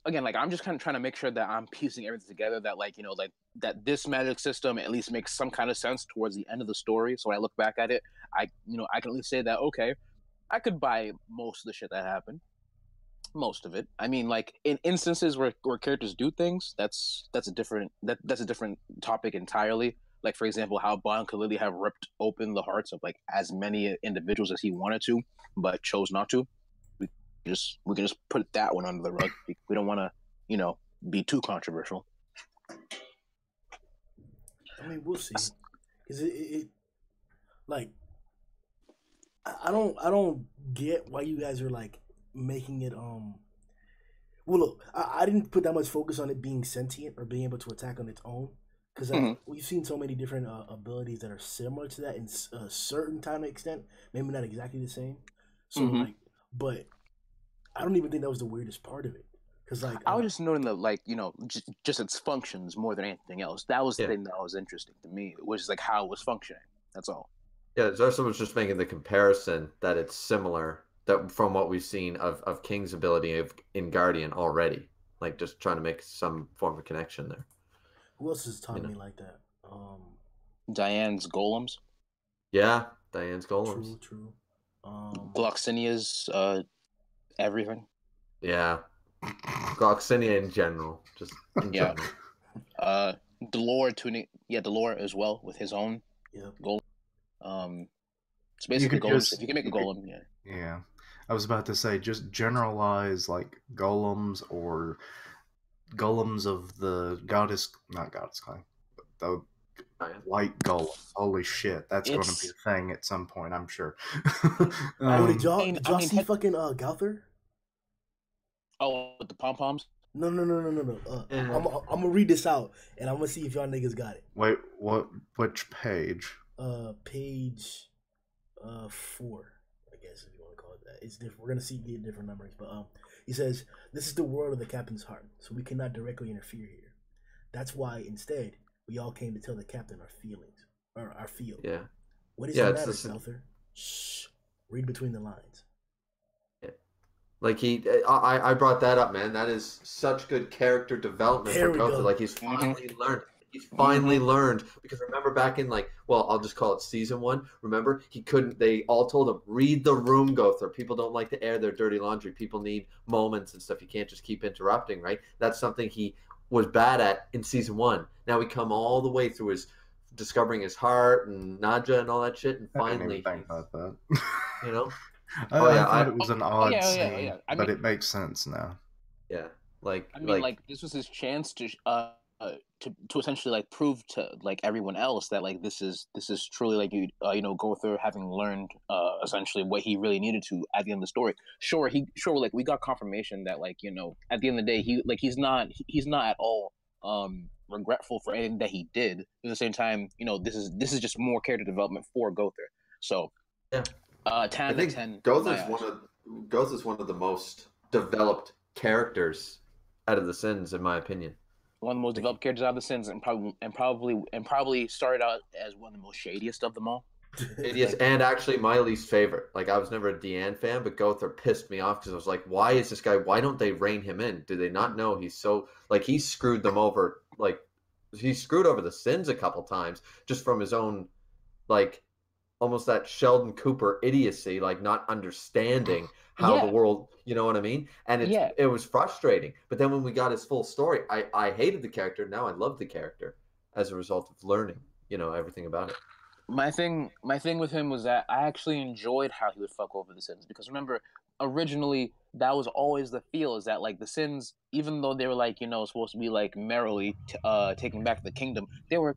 again, like I'm just kind of trying to make sure that I'm piecing everything together. That like like that this magic system at least makes some kind of sense towards the end of the story. So when I look back at it, I can at least say that okay, I could buy most of the shit that happened, most of it. I mean, like in instances where characters do things, that's a different topic entirely. Like for example, how Bond could literally have ripped open the hearts of like as many individuals as he wanted to, but chose not to. We we can just put that one under the rug. We don't want to, be too controversial. I mean, we'll see. Cause it like I don't get why you guys are like making it. Well, look, I didn't put that much focus on it being sentient or being able to attack on its own because we've seen so many different abilities that are similar to that in a certain time extent, maybe not exactly the same. So like, but I don't even think that was the weirdest part of it because like I was just noting that, like, just its functions more than anything else. That was the thing that was interesting to me, which is like how it was functioning. That's all. Yeah, Zarsa was just making the comparison that it's similar that from what we've seen of King's ability in Guardian already. Like just trying to make some form of connection there. who else has taught me like that? Diane's golems. Yeah, Diane's golems. True. Gloxinia's everything. Yeah. Gloxinia in general. Just in general. Delore as well with his own golem. So basically golems, if you can make a golem, Yeah. I was about to say, just generalize like golems or golems of the not goddess kind, but the white golem. Holy shit, that's going to be a thing at some point, I'm sure. Did y'all see fucking Galther? Oh, with the pom poms? No. I'm gonna read this out, and I'm gonna see if y'all niggas got it. Wait, what? Which page? Page 4, I guess if you want to call it that. It's different. We're gonna get different numbers, but he says this is the world of the captain's heart, so we cannot directly interfere here. That's why instead we all came to tell the captain our feelings or our feel. Yeah. What is the matter, Galther? Shh. Read between the lines. Like I brought that up, man. That is such good character development for Gotha. Like he's finally learned. He's finally learned because remember back in I'll just call it season 1. Remember he couldn't. They all told him read the room, Gotha. People don't like to air their dirty laundry. People need moments and stuff. You can't just keep interrupting, right? That's something he was bad at in season 1. Now we come all the way through his discovering his heart and Nadja and all that shit, and finally, I didn't think about that. You know. I thought it was an odd scene, but it makes sense now. Yeah, this was his chance to essentially prove to everyone else that this is truly go through having learned essentially what he really needed to at the end of the story. Sure, we got confirmation that at the end of the day he's not at all regretful for anything that he did. At the same time, this is just more character development for Gother. So yeah. 10 I think 10. Gotha's one of the most developed characters out of the Sins, in my opinion. One of the most developed characters out of the Sins, and probably started out as one of the most shadiest of them all. Shadiest, and actually my least favorite. I was never a Deanne fan, but Gotha pissed me off because I was like, why is this guy? Why don't they rein him in? Do they not know he's so he screwed them over? He screwed over the Sins a couple times just from his own almost that Sheldon Cooper idiocy, not understanding how the world, you know what I mean? And it was frustrating. But then when we got his full story, I hated the character. Now I love the character as a result of learning, everything about it. My thing with him was that I actually enjoyed how he would fuck over the Sins, because remember, originally that was always the feel, is that the Sins, even though they were supposed to be merrily taking back the kingdom, they're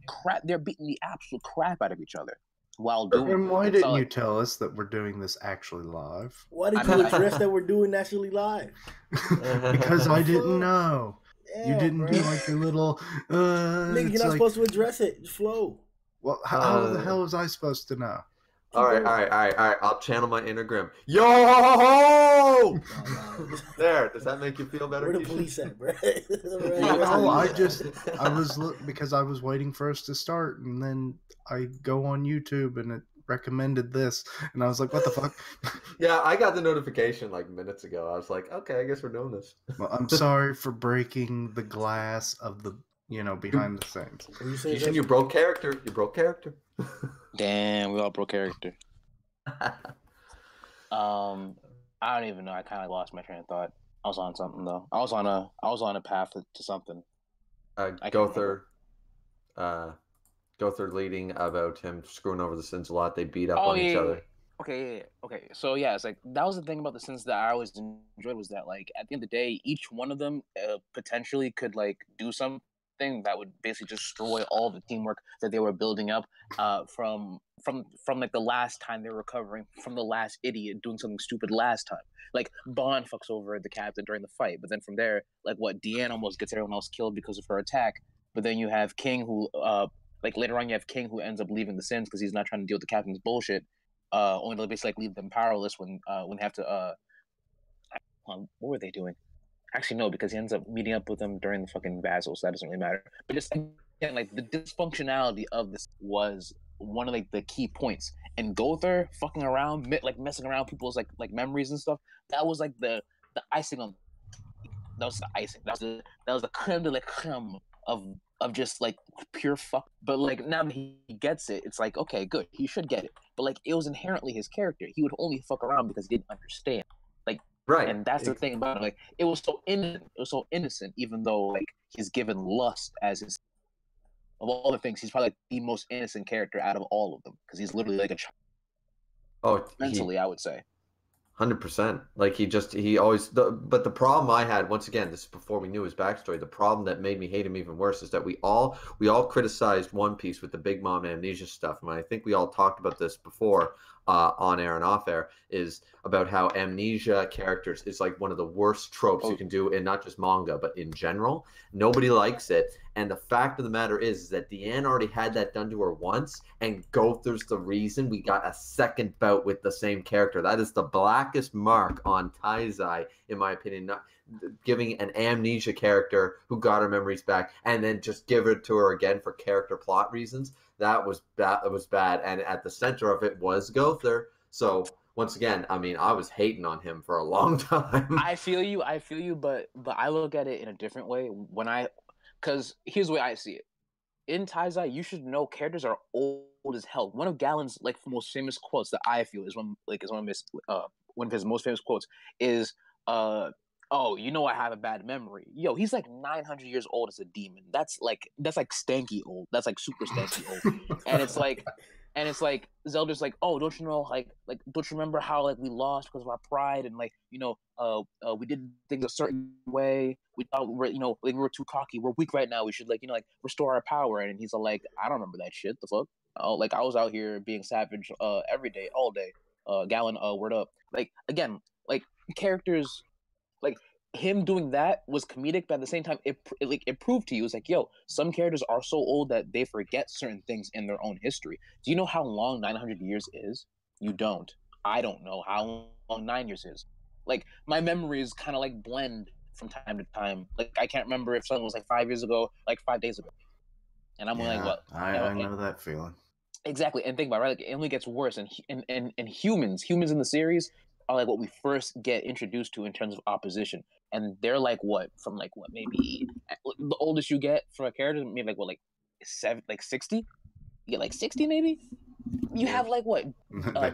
beating the absolute crap out of each other. And why didn't you tell us that we're doing this actually live? Why did you address that we're doing actually live? Because I didn't know. Yeah, you didn't do your little... Nigga, you're not supposed to address it. Just flow. Well, how the hell was I supposed to know? All right. I'll channel my inner Grimm. Yo! There. Does that make you feel better? Where the police at, bro? Because I was waiting for us to start, and then I go on YouTube, and it recommended this, and I was like, what the fuck? Yeah, I got the notification like minutes ago. I was like, okay, I guess we're doing this. Well, I'm sorry for breaking the glass of the behind the scenes. What were you saying, You broke character. You broke character. Damn, we all broke character. I don't even know. I kind of lost my train of thought. I was on something though. I was on a path to something. Gother leading about him screwing over the Sins a lot. They beat up on each other. Okay. So yeah, it's like that was the thing about the Sins that I always enjoyed, was that like at the end of the day, each one of them potentially could like do something that would basically destroy all the teamwork that they were building up from like the last time they were recovering from the last idiot doing something stupid last time. Like Bond fucks over the captain during the fight, but then from there, like Deanne almost gets everyone else killed because of her attack. But then you have King who like later on you have King who ends up leaving the Sins because he's not trying to deal with the captain's bullshit. Only to basically like, leave them powerless when they have to what were they doing? Actually, no, because he ends up meeting up with them during the fucking battle, so that doesn't really matter. But just again, like the dysfunctionality of this was one of like the key points. And Gother fucking around, like messing around people's like memories and stuff. That was like the icing on. That was the icing. That was the creme de la creme of just like pure fuck. But like now that he gets it, it's like okay, good. He should get it. But like it was inherently his character. He would only fuck around because he didn't understand. Like. Right. And that's the thing about it. Like it was so innocent, even though like he's given lust as his of all the things, he's probably like, the most innocent character out of all of them because he's literally like a child. Oh, mentally, I would say. 100%. Like he always. But the problem I had, once again, this is before we knew his backstory. The problem that made me hate him even worse is that we all criticized One Piece with the Big Mom amnesia stuff. And I think we all talked about this before on air and off air, is about how amnesia characters is like one of the worst tropes you can do in not just manga but in general. Nobody likes it. And the fact of the matter is that Deanne already had that done to her once, and Gother's the reason we got a second bout with the same character. That is the blackest mark on taizai, in my opinion. Not giving an amnesia character who got her memories back and then just give it to her again for character plot reasons. That was bad. And at the center of it was Gother. So once again, I mean, I was hating on him for a long time. I feel you, but I look at it in a different way because here's the way I see it. In taizai, you should know characters are old as hell. One of Galen's like most famous quotes that I feel is one of his most famous quotes is oh, you know I have a bad memory. Yo, he's like 900 years old as a demon. That's like stanky old. That's like super stanky old. And it's like Zelda's like, oh, don't you know like don't you remember how like we lost because of our pride and like we did things a certain way. We thought we were too cocky. We're weak right now. We should like restore our power. And he's like, I don't remember that shit. The fuck? Oh, like I was out here being savage every day, all day. Galen, word up. Like again, like characters. Like him doing that was comedic, but at the same time, it proved to you, it's like, yo, some characters are so old that they forget certain things in their own history. Do you know how long 900 years is? You don't. I don't know how long 9 years is. Like my memories kind of like blend from time to time. Like I can't remember if something was like 5 years ago, like 5 days ago, and I'm like, what? I know that feeling. Exactly, and think about it, right? Like it only gets worse, and humans in the series are like what we first get introduced to in terms of opposition, and they're like maybe the oldest you get for a character, maybe like 60. You get like 60 maybe. You have like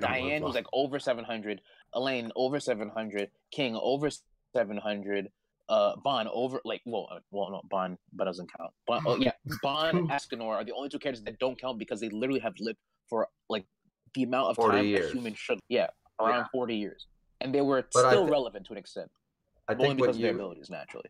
Diane who's like over 700, Elaine over 700, King over 700, Bond over no, Bond doesn't count. Bond, Escanor are the only two characters that don't count because they literally have lived for like the amount of time a human should. Around 40 years, and they were still relevant to an extent. Only because of their abilities, naturally.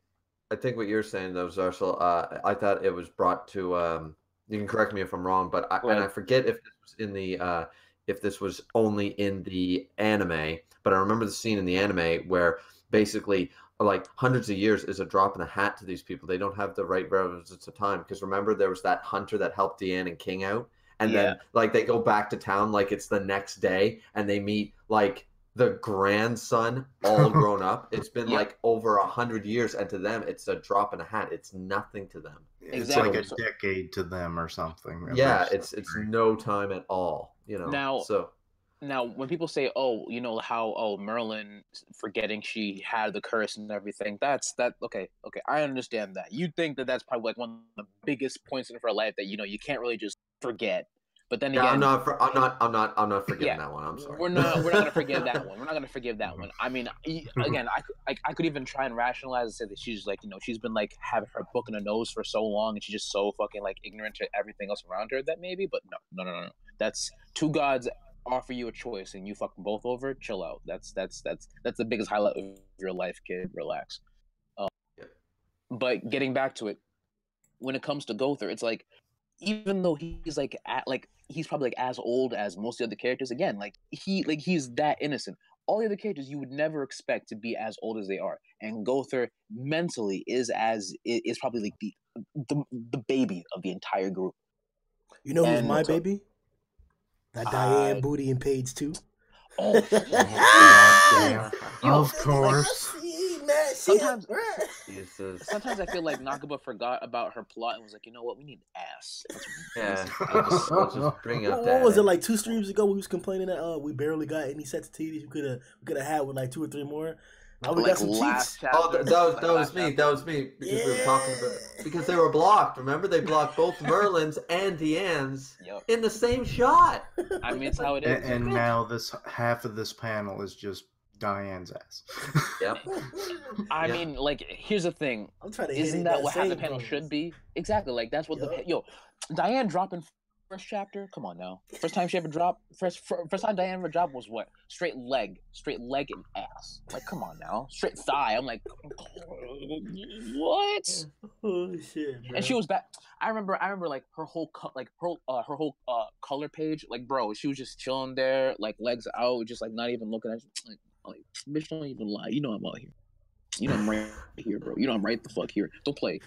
I think what you're saying, though, Zarsel, I thought it was brought to. You can correct me if I'm wrong, but I forget if this was in the if this was only in the anime, but I remember the scene in the anime where basically like hundreds of years is a drop in the hat to these people. They don't have the right relevance of time, because remember there was that hunter that helped Deanne and King out. And then, like, they go back to town like it's the next day, and they meet, like, the grandson all grown up. It's been, like, over 100 years, and to them, it's a drop in a hat. It's nothing to them. It's like a decade to them or something. Yeah, it's no time at all. you know. Now, So now when people say, "Oh, you know how Merlin forgetting she had the curse and everything," okay. I understand that. You think that that's probably like one of the biggest points in her life that you can't really just forget. But then yeah, again, I'm not forgiving yeah, that one. I'm sorry. we're not gonna forgive that one. We're not gonna forgive that one. I mean, again, I could even try and rationalize and say that she's like she's been like having her book in her nose for so long and she's just so fucking like ignorant to everything else around her that maybe, but no. That's two gods offer you a choice and you fucking both over. Chill out. That's the biggest highlight of your life, kid. Relax. Yeah. But getting back to it, when it comes to Gother, it's like even though he's like he's probably like as old as most of the other characters, again, he's that innocent. All the other characters you would never expect to be as old as they are, and Gother mentally is probably like the baby of the entire group. You know who's And my baby? That Diane booty in page 2. Oh, Goddamn. Yo, Of course. sometimes Jesus. sometimes I feel like Nakaba forgot about her plot and was like, you know what, we need ass. Yeah, we'll just bring up What was it, like 2 streams ago? We was complaining that we barely got any sets of TVs we could have had with like 2 or 3 more. Now we got some cheeks. Oh, that was me. That was me because we were talking about because they were blocked. Remember, they blocked both Merlin's and Deanne's in the same shot. I mean, it's how it is. And now this half of this panel is just Diane's ass. Yep. I mean, like, here's the thing. I'm trying to Isn't that what half the panel should be? Exactly. Like, that's what Diane dropping first chapter. Come on now. First time she ever dropped. First time Diane ever dropped was what? Straight leg and ass. Like, come on now. Straight thigh. I'm like, what? Oh shit. Bro. And she was back. I remember like her whole color page. Like, bro, she was just chilling there, like legs out, just like not even looking at you. Like, bitch, don't even lie. You know I'm out here. You know I'm right here, bro. You know I'm right the fuck here. Don't play.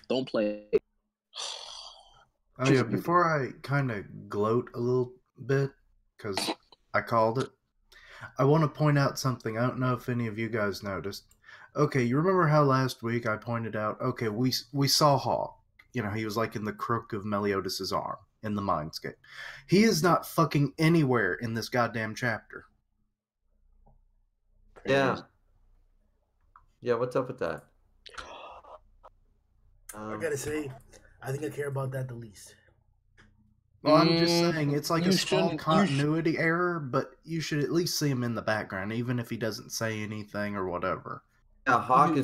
Oh yeah, before I kind of gloat a little bit, because I called it, I want to point out something. I don't know if any of you guys noticed. Okay, you remember how last week I pointed out, okay, we saw Hawk. You know, he was like in the crook of Meliodas' arm in the Mindscape. He is not fucking anywhere in this goddamn chapter. Yeah. Yeah, what's up with that? I gotta say, I think I care about that the least. Well, I'm just saying, it's like a small continuity error, but you should at least see him in the background, even if he doesn't say anything or whatever. Yeah, Hawk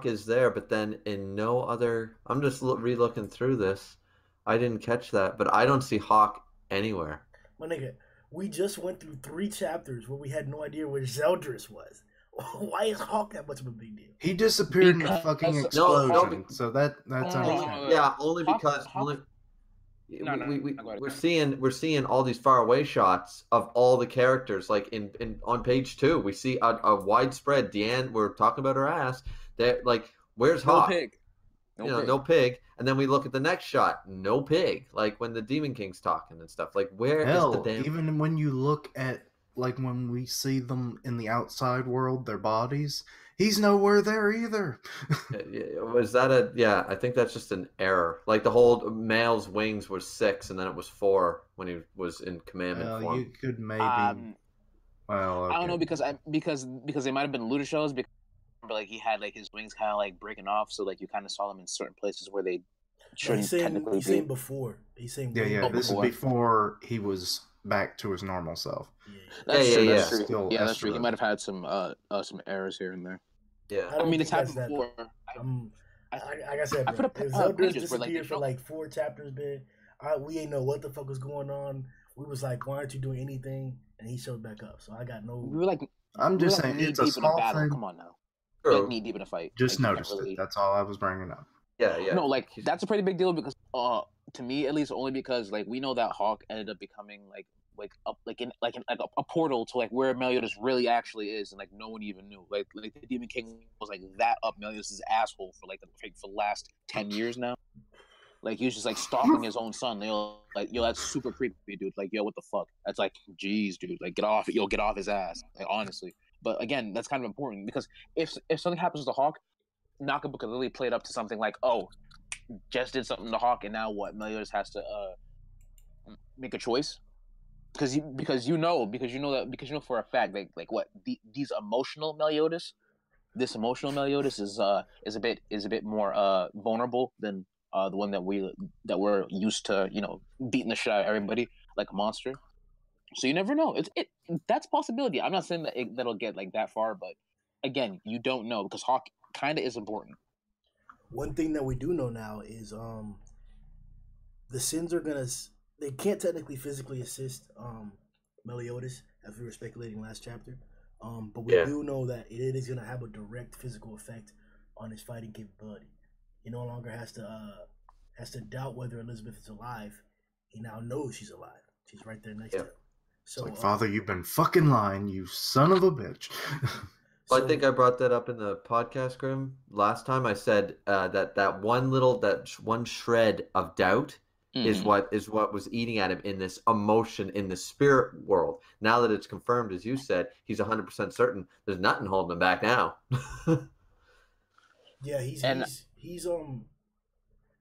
is there, but then in no other... I'm just re-looking through this. I didn't catch that, but I don't see Hawk anywhere. My nigga, we just went through 3 chapters where we had no idea where Zeldris was. Why is Hawk that much of a big deal? He disappeared in a fucking explosion, so that's understandable. Yeah, only because we're seeing all these faraway shots of all the characters. Like in on page 2, we see a widespread. Deanne, we're talking about her ass. That like, where's Hawk? No pig. And then we look at the next shot, no pig. Like when the Demon King's talking and stuff. Like where is the damn? Even when you look at like when we see them in the outside world, their bodies, he's nowhere there either. Was that I think that's just an error. Like the whole male's wings was 6 and then it was 4 when he was in commandment form. You could maybe well, okay. I don't know because they might have been looter shows because like he had like his wings kind of like breaking off, so like you kind of saw them in certain places where they shouldn't technically be. He's saying before. He's saying this is before he was back to his normal self. That's true. That's true. He might have had some errors here and there. Yeah, I mean it's happened before. Like I said, bro, Zeldris disappeared for like 4 chapters, man. We ain't know what the fuck was going on. We was like, why aren't you doing anything? And he showed back up. So I got no. We were like, I'm just saying, it's a small thing. Come on now. Like knee deep in a fight. Just noticed it. That's all I was bringing up. Yeah. No, like that's a pretty big deal because, to me at least, only because like we know that Hawk ended up becoming a portal to like where Meliodas really actually is, and like no one even knew. Like the Demon King was like that up Meliodas' asshole for the last 10 years now. Like he was just like stalking his own son. Like that's super creepy, dude. Like what the fuck? That's like, geez, dude. Like get off his ass. Like honestly. But again, that's kind of important because if something happens to Hawk, Nakaba could really play it up to something like, oh, just did something to Hawk, and now what? Meliodas has to make a choice. because you know for a fact like what these emotional Meliodas, this emotional Meliodas is a bit more vulnerable than the one that we're used to, beating the shit out of everybody like a monster. So you never know. That's a possibility. I'm not saying that that'll get like that far, but again, you don't know because Hawk kind of is important. One thing that we do know now is the Sins are gonna. They can't technically physically assist Meliodas, as we were speculating last chapter. But we do know that it is gonna have a direct physical effect on his fighting capability. He no longer has to doubt whether Elizabeth is alive. He now knows she's alive. She's right there next to him. So, it's like, Father, you've been fucking lying, you son of a bitch. So, I think I brought that up in the podcast, Grimm. Last time I said that one shred of doubt is what was eating at him in this emotion, in the spirit world. Now that it's confirmed, as you said, he's 100% certain. There's nothing holding him back now. Yeah, he's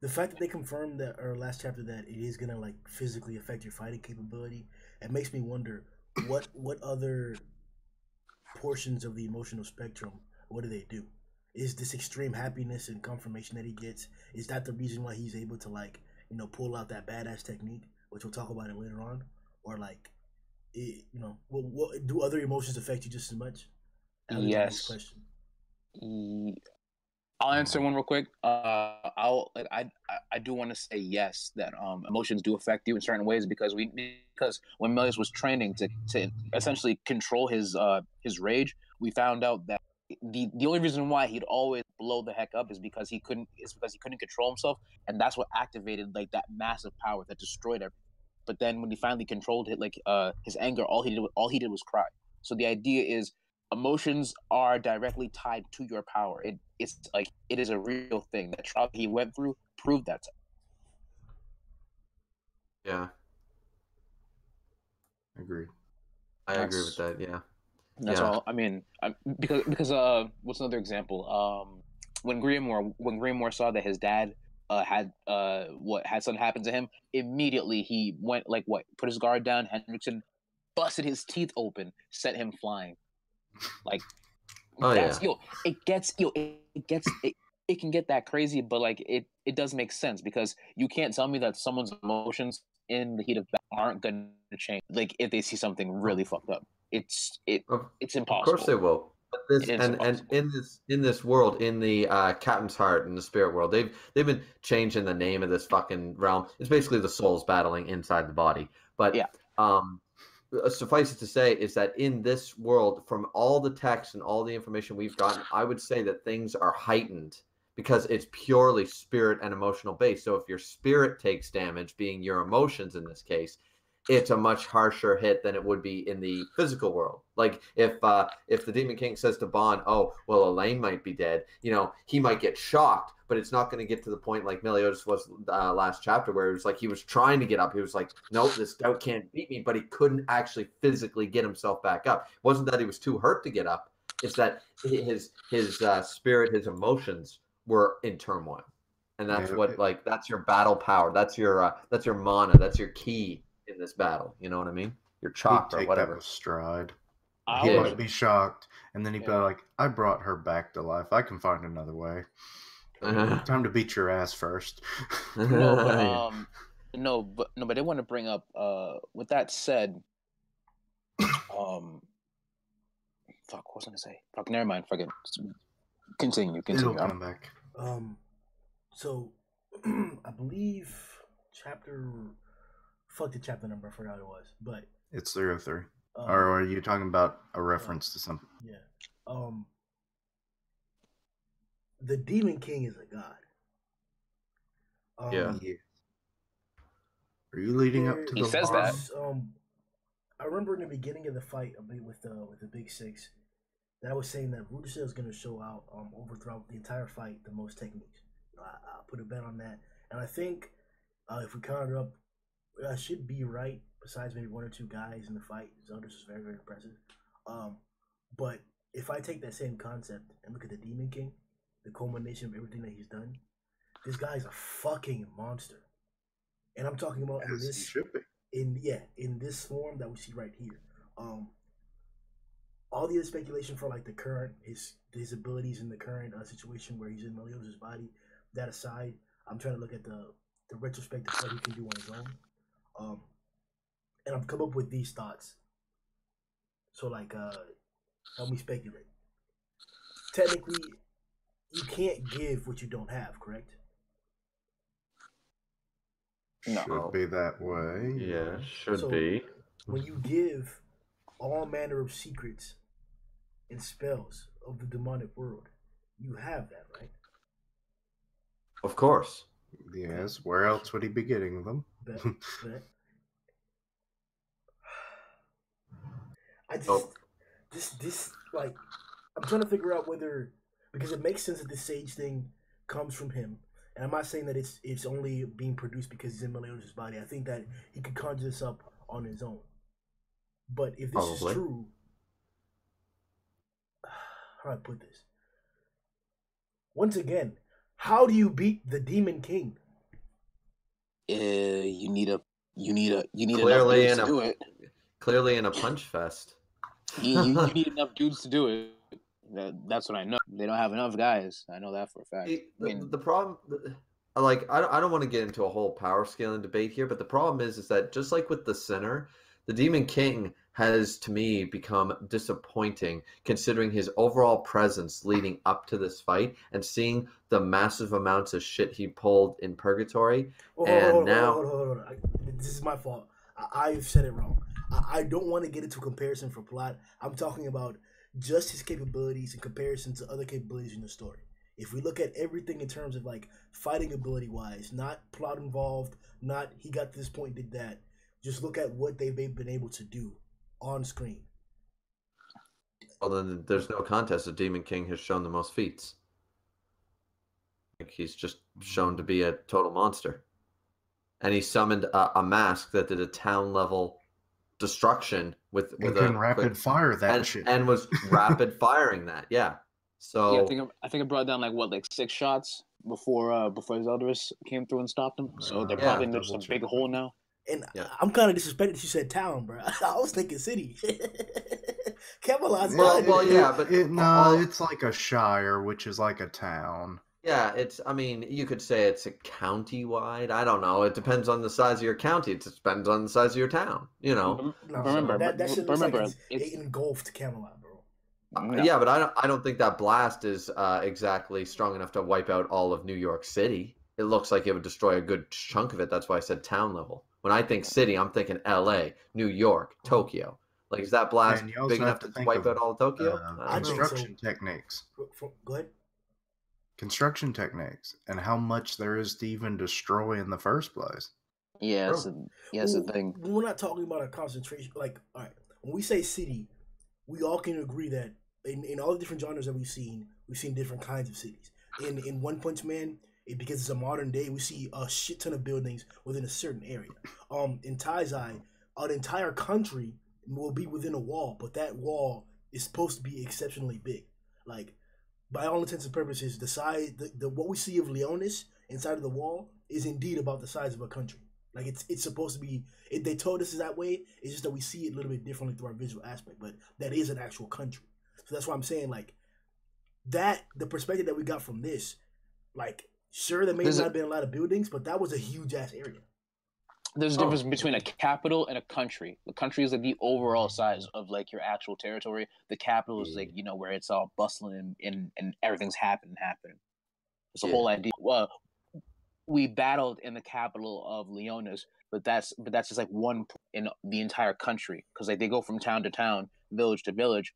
the fact that they confirmed that or last chapter that it is gonna like physically affect your fighting capability. It makes me wonder what other portions of the emotional spectrum, what do they do? Is this extreme happiness and confirmation that he gets, is that the reason why he's able to pull out that badass technique, which we'll talk about it later on? Or what do other emotions affect you just as much? Yes. Question. I'll answer one real quick. I do want to say yes that emotions do affect you in certain ways because when Melius was training to essentially control his rage, we found out that the only reason why he'd always blow the heck up is because he couldn't control himself, and that's what activated like that massive power that destroyed everything. But then when he finally controlled it, his anger, all he did was cry. So the idea is emotions are directly tied to your power. It is a real thing. That trial he went through proved that. Yeah. Agreed. I agree with that. Yeah. That's all. I mean, because what's another example? When Grimm saw that his dad had something happen to him, immediately he went put his guard down. Hendrickson busted his teeth open, set him flying. Like, it can get that crazy, but it does make sense because you can't tell me that someone's emotions in the heat of battle aren't going to change. Like if they see something really fucked up, it's impossible. Of course they will. But in this world, in the Captain's Heart, in the spirit world, they've been changing the name of this fucking realm. It's basically the souls battling inside the body. But suffice it to say is that in this world, from all the text and all the information we've gotten, I would say that things are heightened because it's purely spirit and emotional based. So if your spirit takes damage, being your emotions in this case, it's a much harsher hit than it would be in the physical world. Like if the Demon King says to Bond, "Oh, well, Elaine might be dead," he might get shocked, but it's not going to get to the point like Meliodas was last chapter, where it was like he was trying to get up. He was like, "Nope, this doubt can't beat me," but he couldn't actually physically get himself back up. It wasn't that he was too hurt to get up; it's that his spirit, his emotions were in turmoil, and that's that's your battle power. That's your mana. That's your key in this battle. You know what I mean? Your chakra, take whatever. That with stride. He might be shocked, and then he'd be like, "I brought her back to life. I can find another way." Time to beat your ass first. But they want to bring up. With that said, fuck, what was I gonna say? Fuck, never mind. Fucking continue. It'll come back. So I believe chapter. Fuck the chapter number. I forgot what it was, but it's 303. Or are you talking about a reference to something? Yeah. The Demon King is a god. Yeah. Are you leading up to he the says that? I remember in the beginning of the fight with the Big Six, that I was saying that Rudisha is going to show out throughout the entire fight the most techniques. I'll put a bet on that, and I think if we count it up, I should be right. Besides maybe one or two guys in the fight, Zelda's is very, very impressive. But if I take that same concept and look at the Demon King, the culmination of everything that he's done, this guy's a fucking monster. And I'm talking about in this form that we see right here. All the other speculation for like the current his abilities in the current situation where he's in Meliodas' body. That aside, I'm trying to look at the retrospective what he can do on his own. And I've come up with these thoughts. So like help me speculate. Technically, you can't give what you don't have, correct? No. Should be that way. Yeah, should So, be. When you give all manner of secrets and spells of the demonic world, you have that, right? Of course. Yes. Where else would he be getting them? Bet. I just Oh. this like I'm trying to figure out whether because it makes sense that the sage thing comes from him. And I'm not saying that it's only being produced because he's in Meliodas' body. I think that he could conjure this up on his own. But if this is true, how do I put this? Once again, how do you beat the Demon King? You need Clearly enough dudes to do it. Clearly in a punch fest. You need enough dudes to do it. That's what I know. They don't have enough guys. I know that for a fact. The problem, like, I don't want to get into a whole power scaling debate here, but the problem is that just like with the Sinner, the Demon King has, to me, become disappointing considering his overall presence leading up to this fight and seeing the massive amounts of shit he pulled in Purgatory. Hold on. This is my fault. I've said it wrong. I don't want to get into comparison for plot. I'm talking about just his capabilities in comparison to other capabilities in the story. If we look at everything in terms of like fighting ability wise, not plot involved, not he got to this point, did that. Just look at what they've been able to do on screen. Well, then there's no contest. The Demon King has shown the most feats. Like, he's just shown to be a total monster. And he summoned a mask that did a town level destruction with can rapid fire that shit. And was rapid firing that. Yeah. So yeah, I think it brought down like 6 shots before Zeldris came through and stopped him. So they're probably in just a big hole now. And I'm kind of disrespected you said town, bro. I was thinking city. Camelot's well, yeah, but it's like a shire, which is like a town. Yeah, I mean, you could say it's a county-wide. I don't know. It depends on the size of your county. It depends on the size of your town, you know. Remember, that shit looks like it's engulfed Camelot, bro. Yeah, but I don't think that blast is exactly strong enough to wipe out all of New York City. It looks like it would destroy a good chunk of it. That's why I said town level. When I think city, I'm thinking L.A., New York, Tokyo. Like, is that blast big enough to wipe out all of Tokyo? Construction techniques. Go ahead. Construction techniques and how much there is to even destroy in the first place. Yeah, that's the thing. We're not talking about a concentration. Like, all right, when we say city, we all can agree that in all the different genres that we've seen different kinds of cities. In One Punch Man, because it's a modern day, we see a shit ton of buildings within a certain area. In Taizai, an entire country will be within a wall, but that wall is supposed to be exceptionally big. Like, by all intents and purposes, the size, what we see of Leonis inside of the wall is indeed about the size of a country. Like, it's supposed to be. They told us that way. It's just that we see it a little bit differently through our visual aspect. But that is an actual country. So that's why I'm saying, like, that the perspective that we got from this, like, sure, there may not have been a lot of buildings, but that was a huge ass area. There's a difference between a capital and a country. The country is like the overall size of like your actual territory. The capital is like, you know, where it's all bustling and everything's happening. It's the whole idea. Well, we battled in the capital of Leonis, but that's just like one in the entire country, because like they go from town to town, village to village.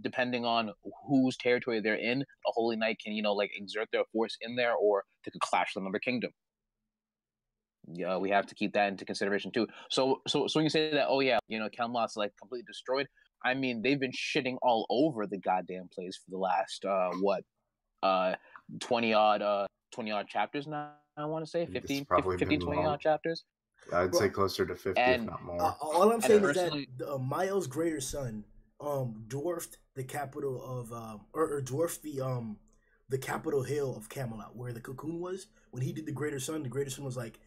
Depending on whose territory they're in, a holy knight can, you know, like exert their force in there, or they could clash with another kingdom. Yeah, we have to keep that into consideration too. So when you say that, oh yeah, you know, Camelot's like completely destroyed. I mean, they've been shitting all over the goddamn place for the last 20 odd chapters now. I want to say 15, 20 odd chapters. I'd say closer to 50, if not more. All I'm saying is that Miles' greater son dwarfed the capital of or dwarfed the capital hill of Camelot, where the cocoon was. When he did the greater son was like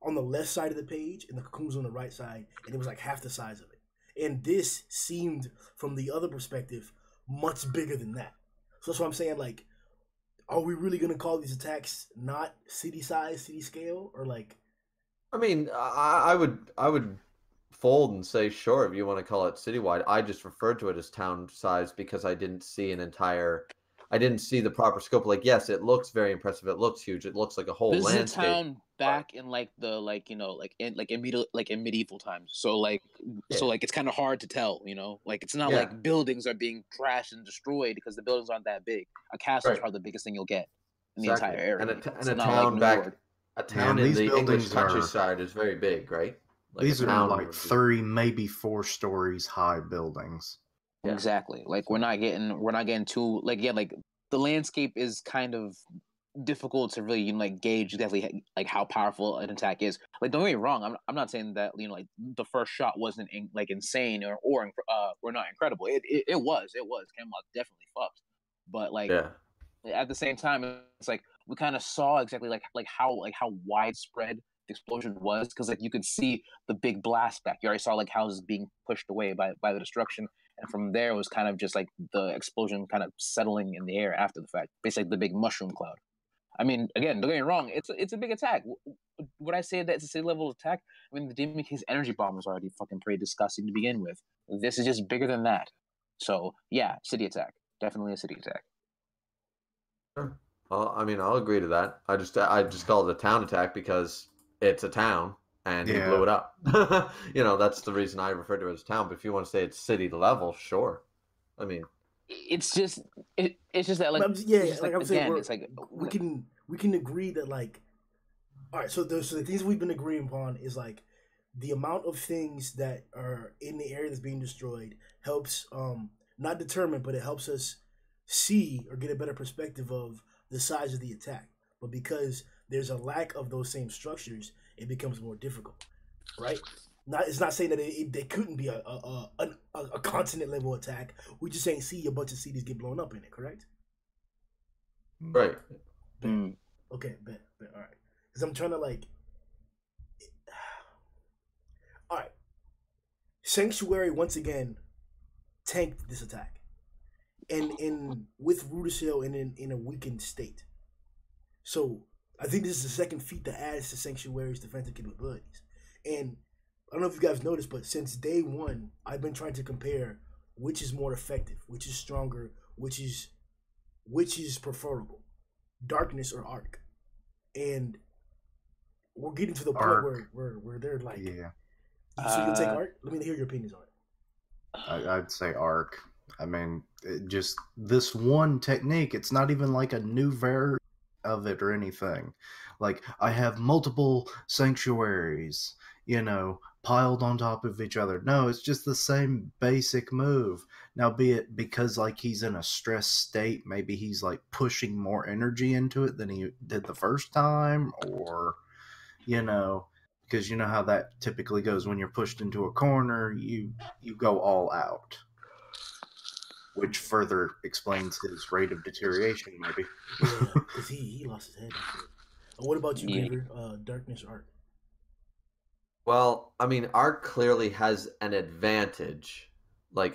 on the left side of the page and the cocoon's on the right side, and it was like half the size of it. And this seemed, from the other perspective, much bigger than that. So that's what I'm saying. Like, are we really gonna call these attacks not city size, city scale, or like? I mean, I would fold and say sure if you want to call it citywide. I just referred to it as town size because I didn't see I didn't see the proper scope. Like, yes, it looks very impressive. It looks huge. It looks like a whole This is a landscape. town back in like the in medieval times. So it's kind of hard to tell. Like it's not like buildings are being trashed and destroyed because the buildings aren't that big. A castle is probably the biggest thing you'll get in the entire area. And a town in the English countryside is very big, right? Like these are like 3, maybe 4 stories high buildings. Yeah. Exactly. Like we're not getting too like the landscape is kind of difficult to really gauge exactly like how powerful an attack is. Like don't get me wrong, I'm not saying that like the first shot wasn't insane or not incredible. It was Camelot definitely fucked, but at the same time it's like we kind of saw exactly how widespread the explosion was because you could see the big blast back. You already saw houses being pushed away by the destruction, and from there it was kind of just the explosion kind of settling in the air after the fact, basically the big mushroom cloud. I mean, again, don't get me wrong, it's a big attack. Would I say that it's a city level attack? I mean, the Demon King's energy bomb was already fucking pretty disgusting to begin with. This is just bigger than that. So yeah, city attack, definitely a city attack. Sure. Well, I mean, I'll agree to that. I just call it a town attack because it's a town and he blew it up. That's the reason I refer to it as town. But if you want to say it's city level, sure. I mean, it's just that I'm saying, it's we can agree that all right. So the things we've been agreeing upon is the amount of things that are in the area that's being destroyed helps not determine, but it helps us see or get a better perspective of the size of the attack. But because there's a lack of those same structures, it becomes more difficult, right? It's not saying that there couldn't be a continent level attack. We just ain't see a bunch of cities get blown up in it, correct? Right. Okay, bet. All right. Because I'm trying to all right. Sanctuary once again tanked this attack, and with Rudisill in a weakened state. So I think this is the second feat that adds to Sanctuary's defensive capabilities, and I don't know if you guys noticed, but since day one, I've been trying to compare which is more effective, which is stronger, which is preferable, darkness or arc. And we're getting to the point where they're yeah. So you'll take arc? Let me hear your opinions on it. I'd say arc. I mean, just this one technique, it's not even a new variant of it or anything. I have multiple sanctuaries, piled on top of each other. No, it's just the same basic move. Now, be it because he's in a stressed state, maybe he's pushing more energy into it than he did the first time, or because you know how that typically goes when you're pushed into a corner, you go all out, which further explains his rate of deterioration, maybe. Yeah, because he lost his head. What about you, Beaver? Darkness or arc? Well, I mean, Arc clearly has an advantage. In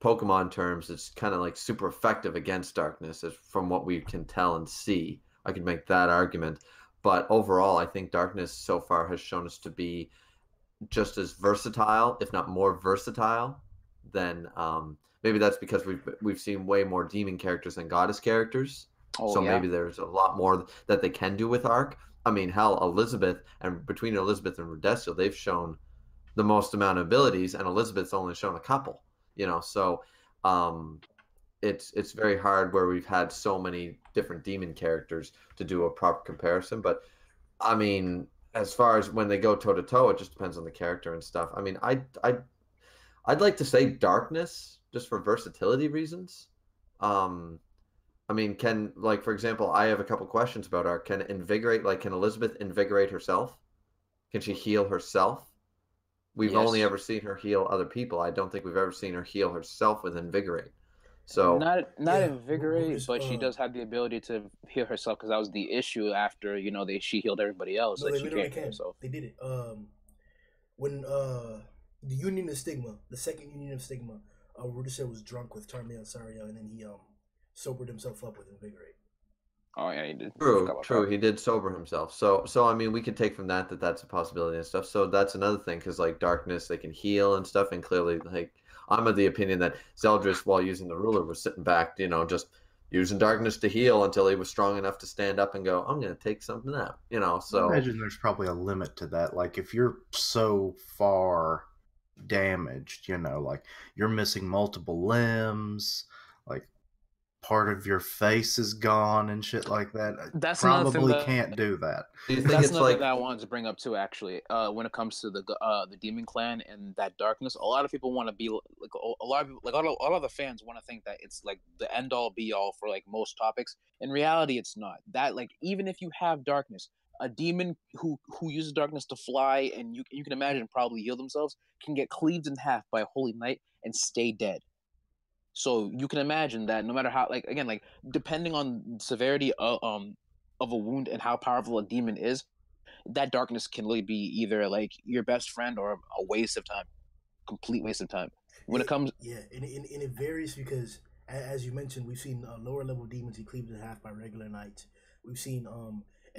Pokemon terms, it's kind of super effective against darkness, from what we can tell and see. I could make that argument, but overall, I think darkness so far has shown us to be just as versatile, if not more versatile, than maybe that's because we've seen way more demon characters than goddess characters. Maybe there's a lot more that they can do with Arc. I mean, hell, between Elizabeth and Rudisill, they've shown the most amount of abilities, and Elizabeth's only shown a couple. So it's very hard where we've had so many different demon characters to do a proper comparison. But I mean, as far as when they go toe to toe, it just depends on the character and stuff. I mean, I'd like to say darkness just for versatility reasons. I mean, for example, I have a couple questions about Arc. Can Elizabeth invigorate herself? Can she heal herself? We've only ever seen her heal other people. I don't think we've ever seen her heal herself with invigorate. So not Yeah, invigorate, but she does have the ability to heal herself because that was the issue after she healed everybody else. no, Like they she literally can't heal can. herself. They did it. When the Union of Stigma, the second Union of Stigma, Rudicer was drunk with Charmeleon and Saria, and then he sobered himself up with Invigorate. Oh yeah, he did. True. He did sober himself. So I mean, we can take from that that's a possibility and stuff. So that's another thing because like darkness, they can heal and stuff. And clearly, like I'm of the opinion that Zeldris, while using the ruler, was sitting back, just using darkness to heal until he was strong enough to stand up and go, I'm going to take something out. So I imagine there's probably a limit to that. Like if you're so far damaged, like you're missing multiple limbs, like part of your face is gone and shit like that. That's another thing Probably that can't do that. Do you think that's it's another thing like that I wanted to bring up too. Actually, when it comes to the Demon Clan and that darkness, a lot of people want to be like a lot of people, like a lot of the fans want to think that it's like the end all be all for like most topics. In reality, it's not. That like even if you have darkness, a demon who uses darkness to fly and you can imagine probably heal themselves can get cleaved in half by a holy knight and stay dead. So you can imagine that no matter how, like again, like depending on severity of a wound and how powerful a demon is, that darkness can really be either like your best friend or a waste of time, complete waste of time. When it comes, and it varies because as you mentioned, we've seen lower level demons get cleaved in half by regular knights. We've seen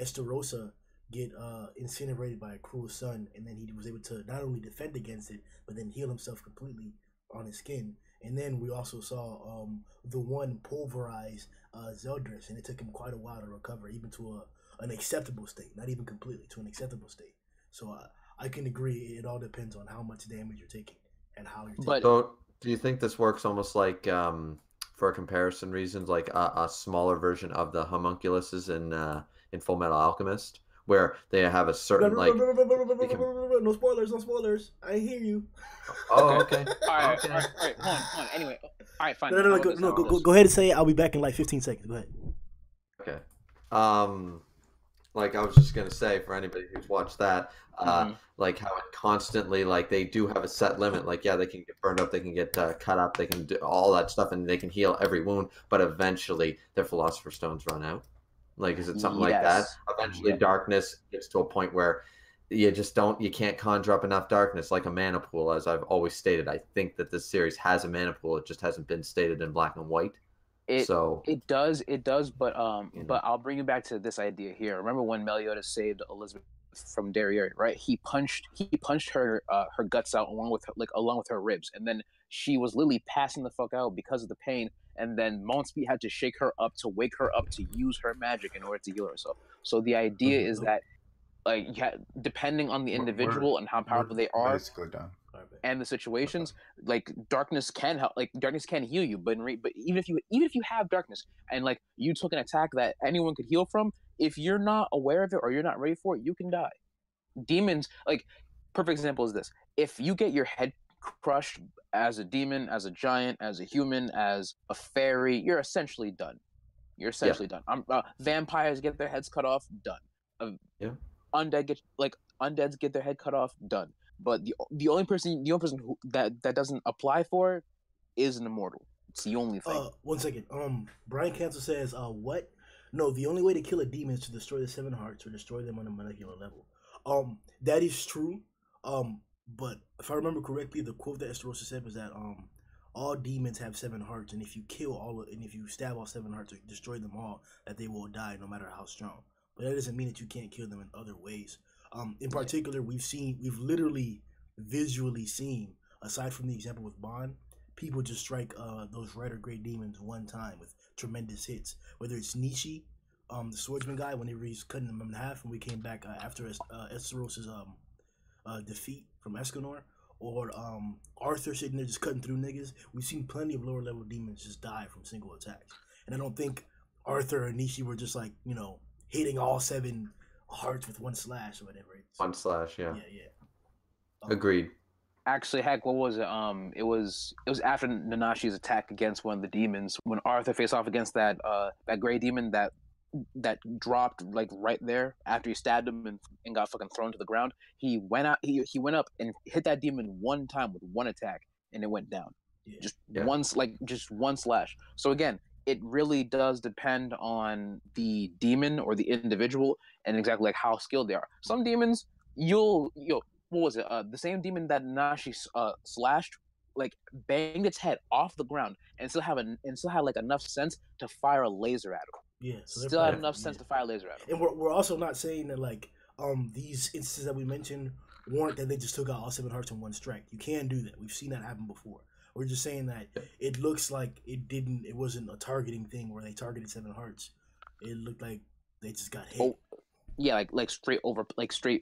Esterosa get incinerated by a cruel sun, and then he was able to not only defend against it, but then heal himself completely on his skin. And then we also saw the one pulverize Zeldris, and it took him quite a while to recover, even to an acceptable state, not even completely, to an acceptable state. So I can agree. It all depends on how much damage you're taking and how you're taking. But So do you think this works almost like for comparison reasons, like a smaller version of the homunculuses in Full Metal Alchemist, where they have a certain like no spoilers, no spoilers. I hear you. Oh, okay. all right, Okay. all right, hold on. Anyway, all right, fine. No, go ahead and say it. I'll be back in like 15 seconds. Go ahead. Okay. Like I was just gonna say for anybody who's watched that, like how it constantly like they do have a set limit. Like yeah, they can get burned up, they can get cut up, they can do all that stuff, and they can heal every wound. But eventually, their Philosopher's Stones run out. Like is it something like that? Eventually, darkness gets to a point where you can't conjure up enough darkness like a mana pool. As I've always stated, I think that this series has a mana pool. It just hasn't been stated in black and white. It does, but I'll bring you back to this idea here. Remember when Meliodas saved Elizabeth from Derriere, right? He punched her her guts out along with her ribs, and then she was literally passing the fuck out because of the pain. And then Monspeed had to shake her up to wake her up to use her magic in order to heal herself. So the idea is that like depending on the individual and how powerful they are, basically done. And the situations, like darkness can help, like darkness can heal you, but even if you have darkness and like you took an attack that anyone could heal from, if you're not aware of it or you're not ready for it, you can die. Demons, like perfect example is this: if you get your head crushed as a demon, as a giant, as a human, as a fairy, you're essentially done. Done. Vampires get their heads cut off, done. Undeads get their head cut off, done. But the only person who that doesn't apply for is an immortal. It's the only thing. 1 second. Brian Cancel says, what? No, the only way to kill a demon is to destroy the 7 hearts or destroy them on a molecular level. That is true. But if I remember correctly, the quote that Esterosa said was that all demons have 7 hearts, and if you if you stab all 7 hearts or destroy them all, that they will die no matter how strong. But that doesn't mean that you can't kill them in other ways. In particular, we've literally visually seen, aside from the example with Bond, people just strike those red or gray demons one time with tremendous hits. Whether it's Nishi, the swordsman guy, whenever he's cutting them in half, and we came back after Esteros' defeat from Escanor, or Arthur sitting there just cutting through niggas. We've seen plenty of lower level demons just die from single attacks, and I don't think Arthur and Nishi were just like hitting all 7 hearts with 1 slash or whatever. 1 slash, yeah. Yeah. Agreed. Actually, heck, what was it? It was after Nanashi's attack against one of the demons when Arthur faced off against that gray demon that dropped like right there after he stabbed him and got fucking thrown to the ground. He went up and hit that demon one time with 1 attack and it went down. just one slash. So again, it really does depend on the demon or the individual and exactly like how skilled they are. Some demons, you'll what was it? The same demon that Nashi slashed, like banged its head off the ground and still had like enough sense to fire a laser at him. Yeah, so still had enough sense to fire a laser at him. And we're also not saying that like these instances that we mentioned weren't that they just took out all 7 hearts in one strike. You can do that. We've seen that happen before. We're just saying that it looks like it wasn't a targeting thing where they targeted 7 hearts. It looked like they just got hit. Oh, yeah, like straight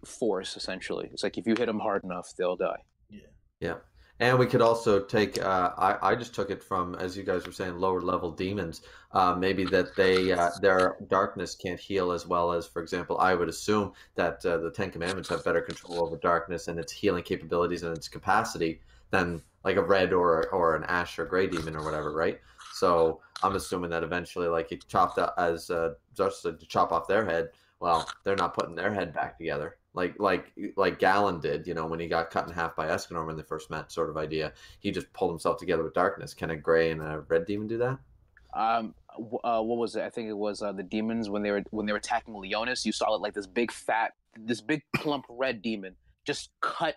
force essentially. It's like if you hit them hard enough, they'll die. Yeah. And we could also take, I just took it from, as you guys were saying, lower level demons. Maybe that their darkness can't heal as well as, for example, I would assume that the Ten Commandments have better control over darkness and its healing capabilities and its capacity than like a red or an ash or gray demon or whatever, right? So I'm assuming that eventually, like it chopped out, as Josh said, to chop off their head. Well, they're not putting their head back together. Like Galen did, when he got cut in half by Escanor when they first met, sort of idea. He just pulled himself together with darkness. Can a gray and a red demon do that? What was it? I think it was the demons when they were attacking Leonis. You saw it like this big plump red demon just cut